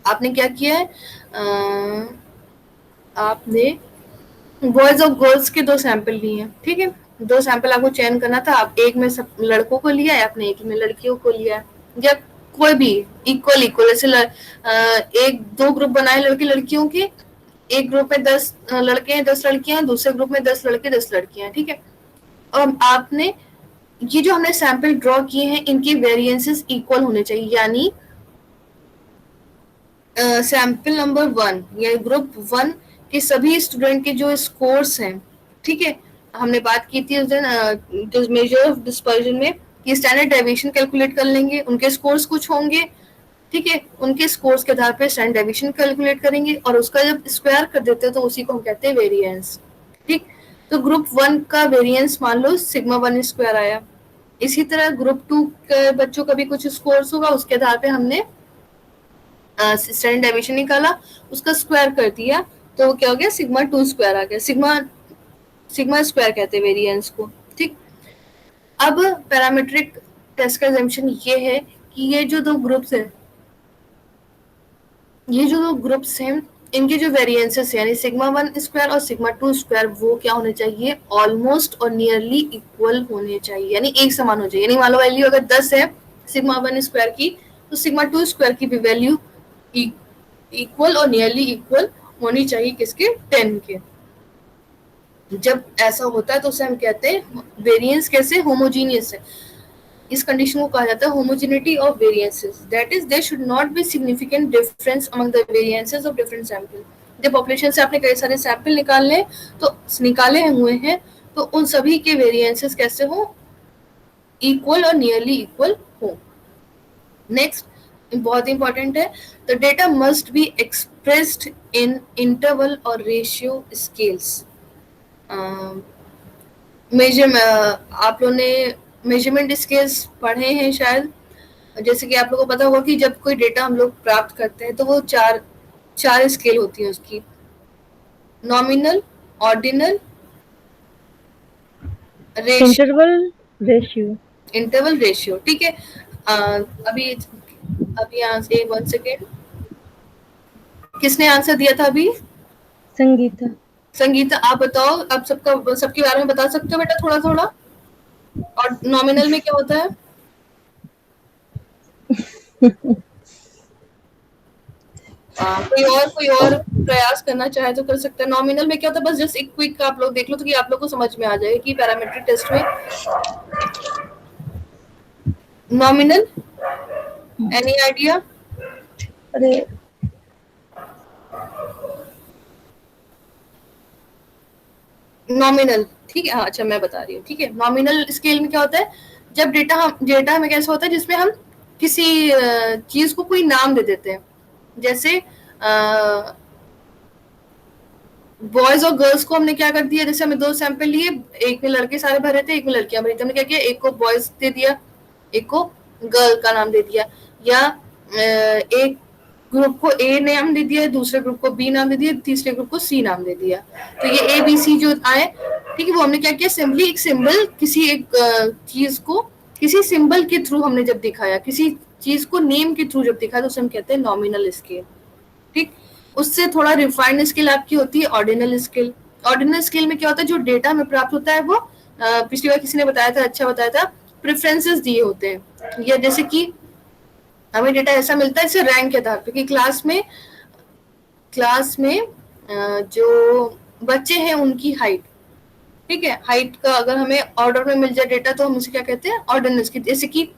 आपने क्या किया है, आपने बॉयज और गर्ल्स के दो सैंपल लिए हैं। ठीक है, दो सैंपल आपको चयन करना था, आप एक में सब लड़कों को लिया है, आपने एक में लड़कियों को लिया है, या कोई भी इक्वल जैसे एक दो ग्रुप बनाए लड़के लड़कियों के, एक ग्रुप में 10 लड़के हैं 10 लड़कियां, दूसरे ग्रुप में 10 लड़के 10 लड़कियां। ठीक है, और आपने ये जो हमने सैंपल ड्रॉ किए हैं इनके वेरिएंसेस इक्वल होने चाहिए, यानी सैंपल नंबर 1 या ग्रुप 1 के सभी स्टूडेंट के जो स्कोर्स हैं, ठीक है, हमने बात की थी उस दिन जो मेजर ऑफ डिस्पर्जन में कि स्टैंडर्ड डेविएशन कैलकुलेट कर लेंगे, उनके स्कोर्स कुछ होंगे। ठीक है, उनके स्कोर्स के आधार पर स्टैंडर्ड डेविएशन कैलकुलेट करेंगे और उसका जब स्क्वायर कर देते हैं तो उसी को हम कहते हैं वेरिएंस। ठीक, तो ग्रुप 1 का वेरिएंस मान लो सिग्मा 1 स्क्वायर आया। इसी तरह ग्रुप 2 के बच्चों का भी कुछ स्कोर्स होगा, उसके आधार पे हमने स्टैंडर्ड डेविएशन निकाला, उसका स्क्वायर कर दिया, तो वो क्या हो गया, सिग्मा 2 स्क्वायर आ गया। सिग्मा स्क्वायर कहते हैं वेरिएंस को। ठीक, अब पैरामीट्रिक टेस्ट का एग्जाम्पशन ये है कि ये जो दो ग्रुप्स हैं इनके जो वेरिएंसेस यानी सिग्मा 1 स्क्वायर और सिग्मा 2 स्क्वायर वो क्या होने चाहिए, ऑलमोस्ट और नियरली इक्वल होने चाहिए, यानी एक समान हो चाहिए। यानी मान लो वैल्यू अगर 10 है सिग्मा 1 स्क्वायर की तो सिग्मा टू स्क्वायर की भी वैल्यू इक्वल और नियरली इक्वल होनी चाहिए किसके, 10 के। जब ऐसा होता है तो उसे हम कहते हैं वेरिएंस कैसे, होमोजीनियस है। इस कंडीशन को कहा जाता है homogeneity of variances, that is there should not be significant difference among the variances of different sample. जब पॉपुलेशन से आपने कई सारे सैंपल निकाले हुए हैं तो उन सभी के वेरिएंसेस कैसे हो, इक्वल और नियरली इक्वल हो। नेक्स्ट बहुत इंपॉर्टेंट है, the data must be expressed in interval और रेशियो स्केल्स। आप लोगों ने मेजरमेंट स्केल्स पढ़े हैं शायद, जैसे कि आप लोगों को पता होगा कि जब कोई डेटा हम लोग प्राप्त करते हैं तो वो चार स्केल होती है उसकी, nominal, ordinal, ratio, interval, ratio. ठीक है, अभी अभी आंसर 1 सेकेंड, किसने आंसर दिया था अभी, संगीता। संगीता आप बताओ, आप सबके बारे में बता सकते हो बेटा थोड़ा थोड़ा, और नॉमिनल में क्या होता है? कोई और प्रयास करना चाहे तो कर सकते हैं। नॉमिनल में क्या होता है, बस जस्ट एक क्विक आप लोग देख लो तो कि आप लोग को समझ में आ जाएगा कि पैरामीट्रिक टेस्ट में नॉमिनल, एनी आइडिया? अरे नॉमिनल, ठीक है, हाँ अच्छा मैं बता रही हूँ। ठीक है, नॉमिनल स्केल में क्या होता है, जब डेटा हमें कैसा होता है जिसमें हम किसी चीज को कोई नाम दे देते हैं, जैसे बॉयज और गर्ल्स को हमने क्या कर दिया, जैसे हमें 2 सैंपल लिए, एक में लड़के सारे भरे थे, एक में लड़कियां भरी थी, हमने क्या किया, एक को बॉयज दे दिया, एक को गर्ल का नाम दे दिया, या एक ग्रुप को ए नाम दे दिया, दूसरे ग्रुप को बी नाम दे दिया, तीसरे ग्रुप को सी नाम दे दिया। तो ये ए बी सी जो आए, ठीक है, वो हमने क्या किया, सिंपली एक सिंबल किसी एक चीज को किसी सिंबल के थ्रू हमने जब दिखाया, किसी चीज को नेम के थ्रू जब दिखाया तो उसे हम कहते हैं नॉमिनल स्केल। ठीक, उससे थोड़ा रिफाइंड स्केल आपकी होती है ऑर्डिनल स्केल। ऑर्डिनल स्केल में क्या होता है, जो डेटा हमें प्राप्त होता है वो पिछली बार किसी ने बताया था, अच्छा बताया था, प्रेफरेंसेस दिए होते हैं, या जैसे कि हमें डेटा ऐसा मिलता है जैसे रैंक के आधार पे कि क्लास में जो बच्चे हैं उनकी हाइट, ठीक है, हाइट का अगर हमें ऑर्डर में मिल जाए डेटा तो हम उसे क्या कहते हैं, ऑर्डिनल स्केल। जैसे कि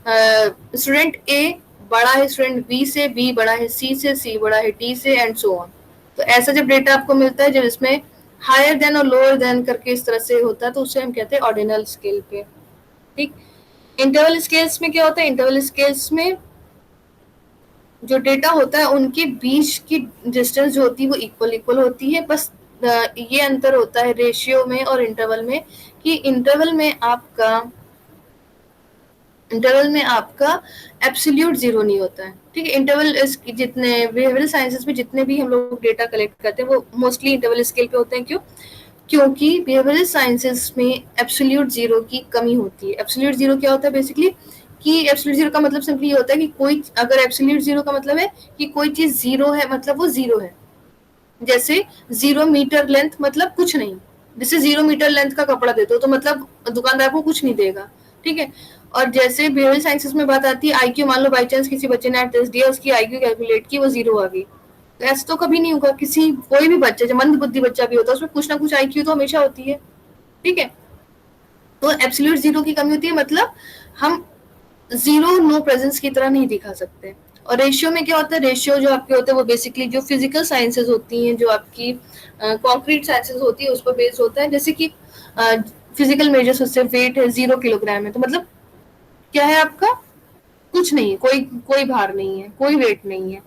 स्टूडेंट ए बड़ा है स्टूडेंट बी से, बी बड़ा है सी से, सी बड़ा है डी से, एंड सो ऑन। तो ऐसा जब डेटा आपको मिलता है जब इसमें हायर देन और लोअर देन करके इस तरह से होता है तो उसे हम कहते हैं ऑर्डिनल स्केल पे। ठीक, इंटरवल स्केल्स में क्या होता है, इंटरवल स्केल्स में जो डेटा होता है उनके बीच की डिस्टेंस जो होती है वो इक्वल होती है, बस ये अंतर होता है रेशियो में और इंटरवल में कि इंटरवल में आपका एब्सोल्यूट जीरो नहीं होता है। ठीक है, इंटरवल जितने बिहेवियरल साइंसेस में जितने भी हम लोग डेटा कलेक्ट करते हैं वो मोस्टली इंटरवल स्केल पे होते हैं। क्योंकि बिहेवियरल साइंसेस में एब्सोल्यूट जीरो की कमी होती है। एब्सोल्यूट जीरो क्या होता है बेसिकली, कि एब्सोल्यूट जीरो का मतलब सिंपली ये होता है कि कोई, अगर एब्सोल्यूट जीरो का मतलब है कि कोई चीज जीरो है मतलब वो जीरो है। जैसे 0 मीटर लेंथ मतलब कुछ नहीं, जैसे 0 मीटर लेंथ का कपड़ा दे दो तो मतलब दुकानदार को कुछ नहीं देगा। ठीक है, और जैसे बिहेवियरल साइंसेस में बात आती है आईक्यू, मान लो बाई चांस किसी बच्चे ने टेस्ट दिया, उसकी आईक्यू कैलकुलेट की, वो 0 आ गई, तो ऐसा तो कभी नहीं होगा। कोई भी बच्चा, जो मंद बुद्धि बच्चा भी होता है उसमें कुछ ना कुछ आईक्यू तो हमेशा होती है। ठीक है, तो एब्सोल्यूट जीरो की कमी होती है, मतलब हम जीरो नो प्रेजेंस की तरह नहीं दिखा सकते। और रेशियो में क्या होता है, रेशियो जो आपके होते हैं वो बेसिकली जो फिजिकल साइंसेज होती हैं, जो आपकी कॉन्क्रीट साइंसेज होती है उस पर बेस्ड होता है। जैसे कि फिजिकल मेजर्स, उससे वेट है 0 किलोग्राम है तो मतलब क्या है आपका, कुछ नहीं है, कोई भार नहीं है, कोई वेट नहीं है।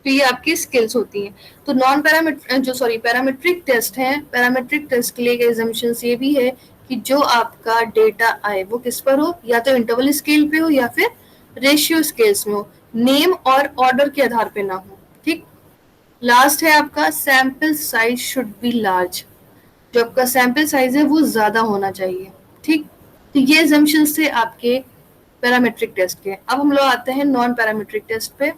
तो ये आपकी स्किल्स होती हैं। तो पैरामेट्रिक टेस्ट है, पैरामेट्रिक टेस्ट के लिए एक एजम्पशन ये भी है कि जो आपका डेटा आए वो किस पर हो, या तो इंटरवल स्केल पे हो या फिर रेशियो स्केल्स में हो, नेम और ऑर्डर के आधार पे ना हो। ठीक, लास्ट है आपका sample size should be large, जो आपका सैंपल साइज है वो ज्यादा होना चाहिए। ठीक, तो ये एजम्पशंस थे आपके पैरामेट्रिक टेस्ट के। अब हम लोग आते हैं नॉन पैरामेट्रिक टेस्ट पे।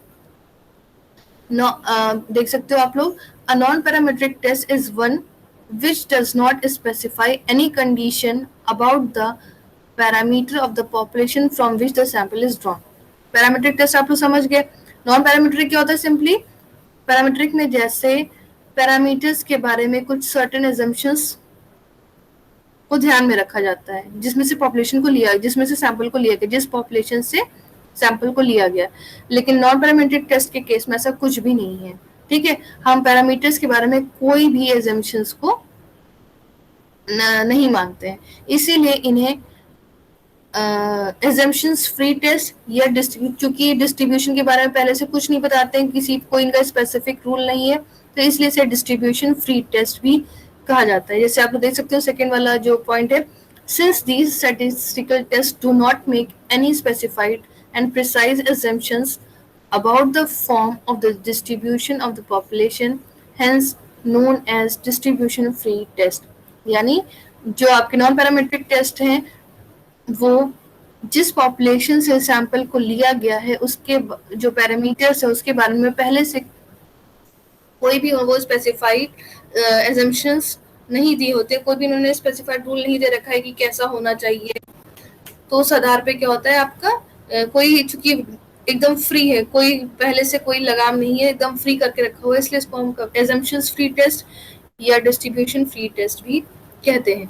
देख सकते हो आप लोग, a non parametric test is one which does not specify any condition about the parameter of the population from which the sample is drawn. Parametric test आप लोग समझ गए। नॉन पैरामीट्रिक क्या होता है? सिंपली पैरामीट्रिक में जैसे पैरामीटर्स के बारे में कुछ सर्टेन एजम्पशंस को ध्यान में रखा जाता है, जिसमें से पॉपुलेशन को लिया, जिसमें से सैंपल को लिया गया, जिस पॉपुलेशन से सैंपल को लिया गया। लेकिन नॉन पैरामीट्रिक टेस्ट के केस में ऐसा कुछ भी नहीं है, ठीक है। हम पैरामीटर्स के बारे में कोई भी एजम्पशंस को नहीं मानते हैं, इसीलिए इन्हें एजम्पशंस फ्री टेस्ट या चूंकि डिस्ट्रीब्यूशन के बारे में पहले से कुछ नहीं बताते हैं, किसी को इनका स्पेसिफिक रूल नहीं है, तो इसलिए इसे डिस्ट्रीब्यूशन फ्री टेस्ट भी कहा जाता है। जैसे आप लोग देख सकते हो सेकेंड वाला जो पॉइंट है, since these statistical test do not make any specified and precise assumptions about the form of the distribution of the population, hence known as distribution free test। यानी जो आपके नॉन पैरामीट्रिक टेस्ट हैं वो जिस population से sample को लिया गया है उसके जो पैरामीटर्स है उसके बारे में पहले से कोई भी वो स्पेसिफाइड एजम्पशंस नहीं दिए होते, कोई भी उन्होंने स्पेसिफाइड रूल नहीं दे रखा है कि कैसा होना चाहिए। तो उस आधार पे क्या होता है आपका कोई चूंकि एकदम फ्री है, कोई पहले से कोई लगाम नहीं है, एकदम फ्री करके रखा हुआ है, इसलिए इसको हम एजम्पशंस फ्री टेस्ट या डिस्ट्रीब्यूशन फ्री टेस्ट भी कहते हैं।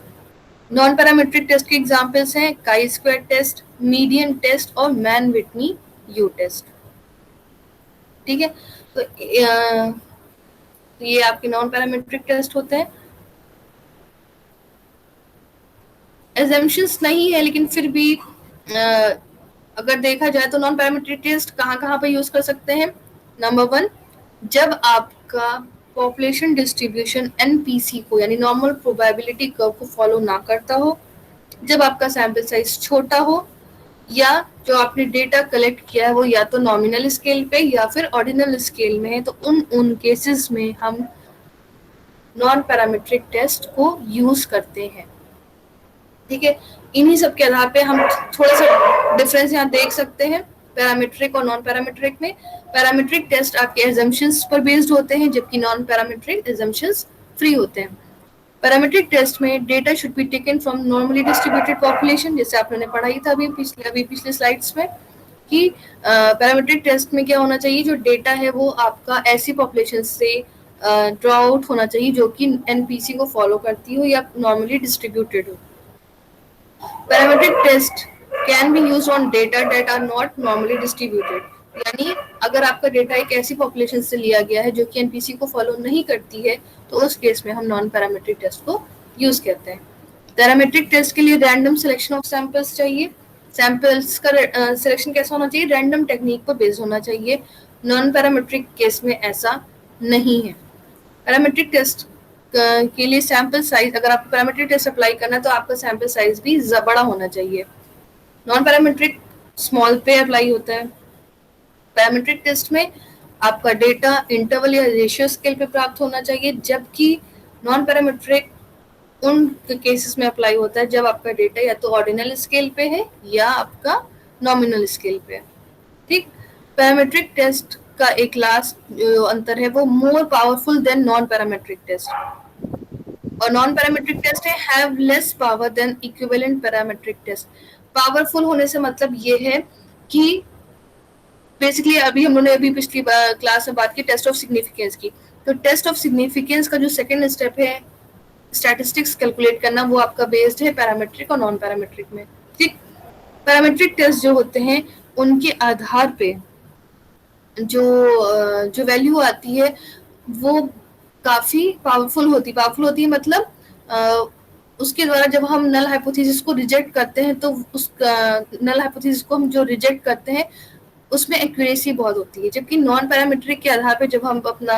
नॉन पैरामीट्रिक टेस्ट के एग्जांपल्स हैं chi square test, median test और मैन विटनी यू टेस्ट, ठीक है। तो ये आपके नॉन पैरामीट्रिक टेस्ट होते हैं। एजम्पशंस नहीं है लेकिन फिर भी अगर देखा जाए तो नॉन पैरामीट्रिक टेस्ट कहाँ पे यूज कर सकते हैं। नंबर 1, जब आपका पॉपुलेशन डिस्ट्रीब्यूशन एनपीसी को यानी नॉर्मल प्रोबेबिलिटी कर्व को फॉलो ना करता हो, जब आपका सैंपल साइज छोटा हो, या जो आपने डेटा कलेक्ट किया है वो या तो नॉमिनल स्केल पे या फिर ऑर्डिनल स्केल में है, तो उन केसेस में हम नॉन पैरामीट्रिक टेस्ट को यूज करते हैं, ठीक है। इन्हीं सब के आधार पे हम थोड़ा सा डिफरेंस यहाँ देख सकते हैं पैरामीट्रिक और नॉन पैरामीट्रिक में। पैरामीट्रिक टेस्ट आपके एजम्पशंस पर बेस्ड होते हैं, जबकि नॉन पैरामीट्रिक एजम्पशंस फ्री होते हैं। पैरामीट्रिक टेस्ट में data should be taken from normally distributed population, जैसे आपने पढ़ा ही था अभी पिछले स्लाइड्स में कि पैरामीट्रिक टेस्ट में क्या होना चाहिए, जो डेटा है वो आपका ऐसी पॉपुलेशन से ड्रॉ आउट होना चाहिए जो कि एनपीसी को फॉलो करती हो या नॉर्मली डिस्ट्रीब्यूटेड हो। Parametric test can be used on data that are not normally distributed, यानी अगर आपका डेटा एक ऐसी पॉपुलेशन से लिया गया है जो कि एनपीसी को फॉलो नहीं करती है, तो उस केस में हम नॉन पैरामीट्रिक टेस्ट को यूज करते हैं। पैरामीट्रिक टेस्ट के लिए रैंडम सिलेक्शन ऑफ सैंपल्स चाहिए। सैंपल्स का सिलेक्शन कैसा होना चाहिए? रैंडम टेक्निक पर बेस्ड होना चाहिए। नॉन पैरामीट्रिक केस में ऐसा नहीं है। पैरामीट्रिक टेस्ट के लिए सैंपल साइज, अगर आपको पैरामीट्रिक टेस्ट अप्लाई करना है तो आपका सैंपल साइज भी बड़ा होना चाहिए। नॉन पैरामीट्रिक स्मॉल पे अप्लाई होता है। पैरामीट्रिक टेस्ट में आपका डेटा इंटरवल या रेशियो स्केल पे प्राप्त होना चाहिए, जबकि नॉन पैरामीट्रिक उन केसेस में अप्लाई होता है जब आपका डेटा या तो ऑर्डिनल स्केल पे है या आपका नॉमिनल स्केल पे है, ठीक। पैरामीट्रिक टेस्ट का एक लास्ट जो अंतर है वो more powerful than non parametric test, और नॉन पैरामीट्रिक टेस्ट है have less power than equivalent parametric test. Powerful होने से मतलब ये है कि बेसिकली अभी हम लोगों ने अभी पिछली क्लास में बात की टेस्ट ऑफ सिग्निफिकेंस की, तो टेस्ट ऑफ सिग्निफिकेंस का जो सेकंड स्टेप है स्टैटिस्टिक्स कैलकुलेट करना, वो आपका बेस्ड है पैरामीट्रिक और नॉन पैरामीट्रिक में, ठीक। पैरामीट्रिक टेस्ट जो होते हैं उनके आधार पे जो वैल्यू आती है वो काफी पावरफुल होती है मतलब उसके द्वारा जब हम नल हाइपोथेसिस को रिजेक्ट करते हैं तो उस नल हाइपोथेसिस को हम जो रिजेक्ट करते हैं उसमें एक्यूरेसी बहुत होती है, जबकि नॉन पैरामीट्रिक के आधार पे जब हम अपना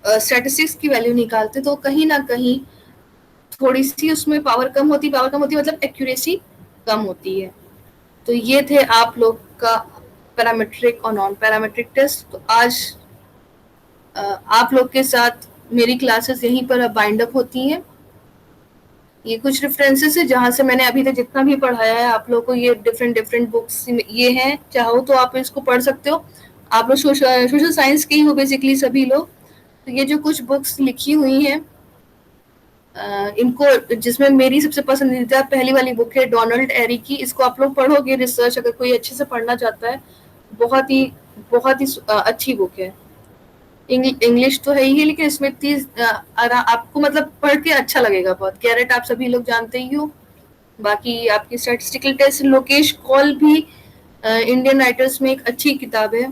स्टैटिस्टिक्स की वैल्यू निकालते तो कहीं ना कहीं थोड़ी सी उसमें पावर कम होती मतलब एक्यूरेसी कम होती है। तो ये थे आप लोग का पैरामीट्रिक और नॉन पैरामीट्रिक टेस्ट। तो आज आप लोग के साथ मेरी क्लासेस यहीं पर अब बाइंड अप होती हैं। ये कुछ रेफरेंसेस है जहाँ से मैंने अभी तक जितना भी पढ़ाया है आप लोग को, ये डिफरेंट बुक्स ये हैं, चाहो तो आप इसको पढ़ सकते हो। आप लोग सोशल साइंस के ही हो बेसिकली सभी लोग, तो ये जो कुछ बुक्स लिखी हुई हैं इनको, जिसमें मेरी सबसे पसंदीदा पहली वाली बुक है डोनाल्ड एरी की। इसको आप लोग पढ़ोगे, रिसर्च अगर कोई अच्छे से पढ़ना चाहता है, बहुत ही अच्छी बुक है। इंग्लिश तो है ही है, लेकिन इसमें इतनी आपको मतलब पढ़ के अच्छा लगेगा बहुत। कैरेट आप सभी लोग जानते ही हो। बाकी आपकी स्टैटिस्टिकल टेस्ट, लोकेश कॉल भी इंडियन राइटर्स में एक अच्छी किताब है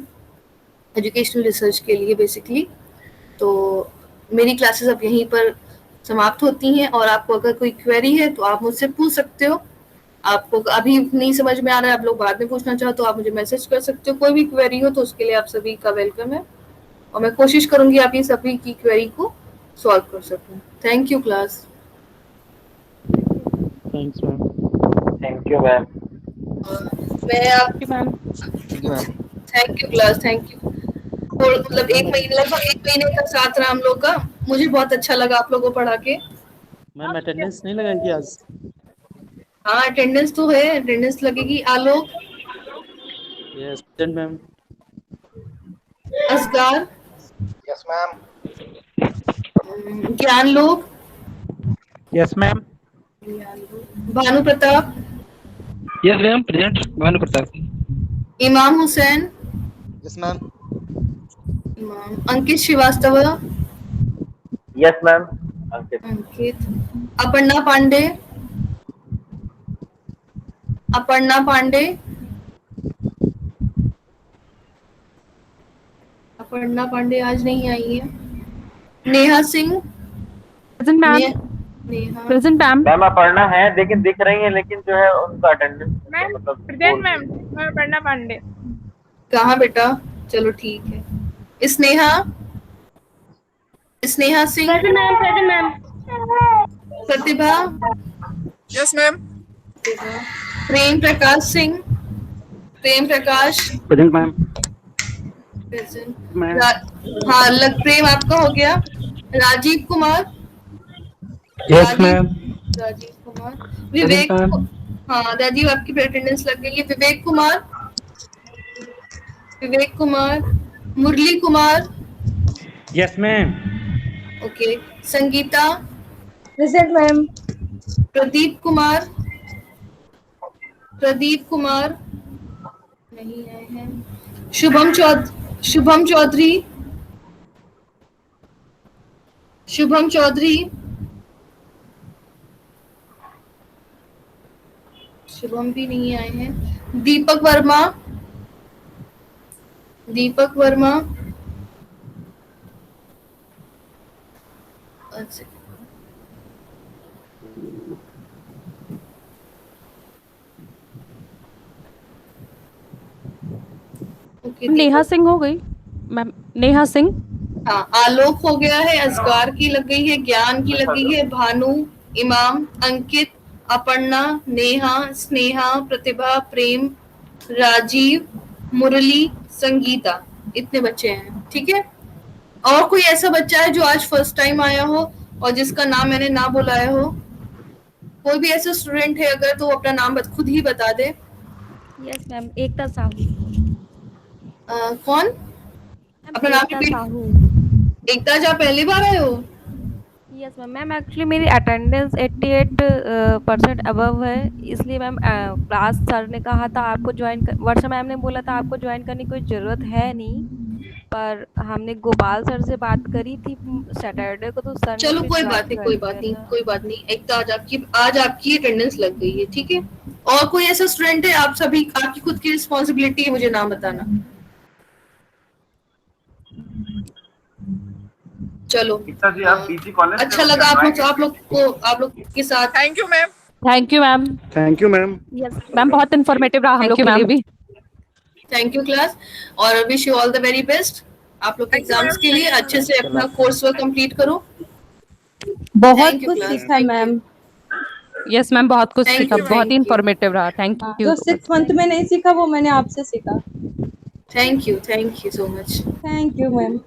एजुकेशनल रिसर्च के लिए बेसिकली। तो मेरी क्लासेस अब यहीं पर समाप्त होती हैं, और आपको अगर कोई क्वेरी है तो आप मुझसे पूछ सकते हो। आपको अभी नहीं समझ में आ रहा है, आप लोग बाद में पूछना चाहो तो आप मुझे मैसेज कर सकते हो। कोई भी क्वेरी हो तो उसके लिए आप सभी का वेलकम है, और मैं कोशिश करूंगी आप ये सभी की क्वेरी को सॉल्व कर सकूं। Thank you class. Thanks ma'am. Thank you ma'am. मैं आप ma'am thank you ma'am. Thank you class, thank you. और मतलब लगभग 1 महीने का साथ रहा हम लोग का। मुझे बहुत अच्छा लगा आप लोगों को पढ़ा के। मैम अटेंडेंस नहीं लगाएगी आज? हाँ, अटेंडेंस तो है, अटेंडेंस लगेगी। Alok, yes ma'am. Asgar, yes ma'am. Gyan Lok, yes ma'am. Bhanu Pratap, yes ma'am, present Bhanu Pratap. Imam Hussain, yes ma'am. Ankit Srivastava, yes ma'am. Ankit. Ankit, Aparna Pandey, Aparna Pandey, Aparna Pandey आज नहीं आई है। Neha Singh, present ma'am. Neha, present ma'am. Ma'am Aparna है, लेकिन दिख रही है, लेकिन जो है उनका अटेंडेंस मैम मतलब प्रेजेंट मैम। मैं अपर्णा पांडे। कहाँ बेटा? चलो ठीक है। Sneha, Sneha Singh, present ma'am, present ma'am. Pratibha, yes ma'am. Prem Prakash Singh, Prem Prakash, present ma'am. Present. Ma'am. हाँ, प्रेम आपका हो गया। Rajiv Kumar, yes ma'am. राजीव कुमार, विवेक, हाँ राजीव आपकी अटेंडेंस लग गई है। Vivek Kumar, Vivek Kumar, Murali Kumar, yes ma'am. Okay. Sangeeta, present ma'am. Pradeep Kumar, Pradeep Kumar नहीं आए हैं। शुभम चौधरी, शुभम चौधरी, शुभम चौधरी, शुभम भी नहीं आए हैं। दीपक वर्मा, दीपक वर्मा, अच्छा ओके। नेहा सिंह हो गई मैम। नेहा सिंह। हाँ, आलोक हो गया है, असगार की लग गई है, ज्ञान की लग गई है, भानु, इमाम, अंकित, अपर्णा, नेहा, स्नेहा, प्रतिभा, प्रेम, राजीव, मुरली, संगीता, इतने बच्चे हैं। ठीक है। और कोई ऐसा बच्चा है जो आज फर्स्ट टाइम आया हो और जिसका नाम मैंने ना बुलाया हो? कोई भी ऐसा स्टूडेंट है अगर, तो वो अपना नाम खुद ही बता दे। यस मैम, एकता साहू। कौन? अपना नाम एकता रिपीट। साहू। एकता, आप पहली बार आए हो? Yes ma'am. मैम एक्चुअली मेरी अटेंडेंस 88% अबव है, इसलिए मैम क्लास सर ने कहा था आपको ज्वाइन कर, वर्षा मैम ने बोला था आपको ज्वाइन करने की कोई ज़रूरत है नहीं, पर हमने गोपाल सर से बात करी थी सैटरडे को, तो सर ने चलो फिर कोई ज्वाइन बात नहीं, कर कोई दिया बात नहीं, था। कोई बात नहीं। एकता, आज आपकी अटेंडेंस लग गई है। ठीक है। और कोई ऐसा स्टूडेंट है? आप सभी, आपकी खुद की रिस्पॉन्सिबिलिटी है मुझे नाम बताना। चलो, जी आप पीजी कॉलेज से अच्छा लगा आप लोग के साथ। Thank you ma'am. Thank you ma'am. Thank you ma'am. Yes ma'am, बहुत इन्फॉर्मेटिव रहा हम लोग के लिए भी। थैंक यू क्लास, और wish you all the very best. आप लोग Thank you, एग्जाम्स ma'am. के लिए अच्छे से अपना कोर्स वर्क कंप्लीट करो। बहुत Thank you, कुछ class. सीखा Thank मैम। यस मैम, बहुत कुछ Thank सीखा, you, बहुत ही thank you. इन्फॉर्मेटिव रहा। थैंक हाँ, यू जो सो मच। 6th मंथ में नहीं सीखा वो मैंने आपसे सीखा। Thank you so much. Thank you ma'am.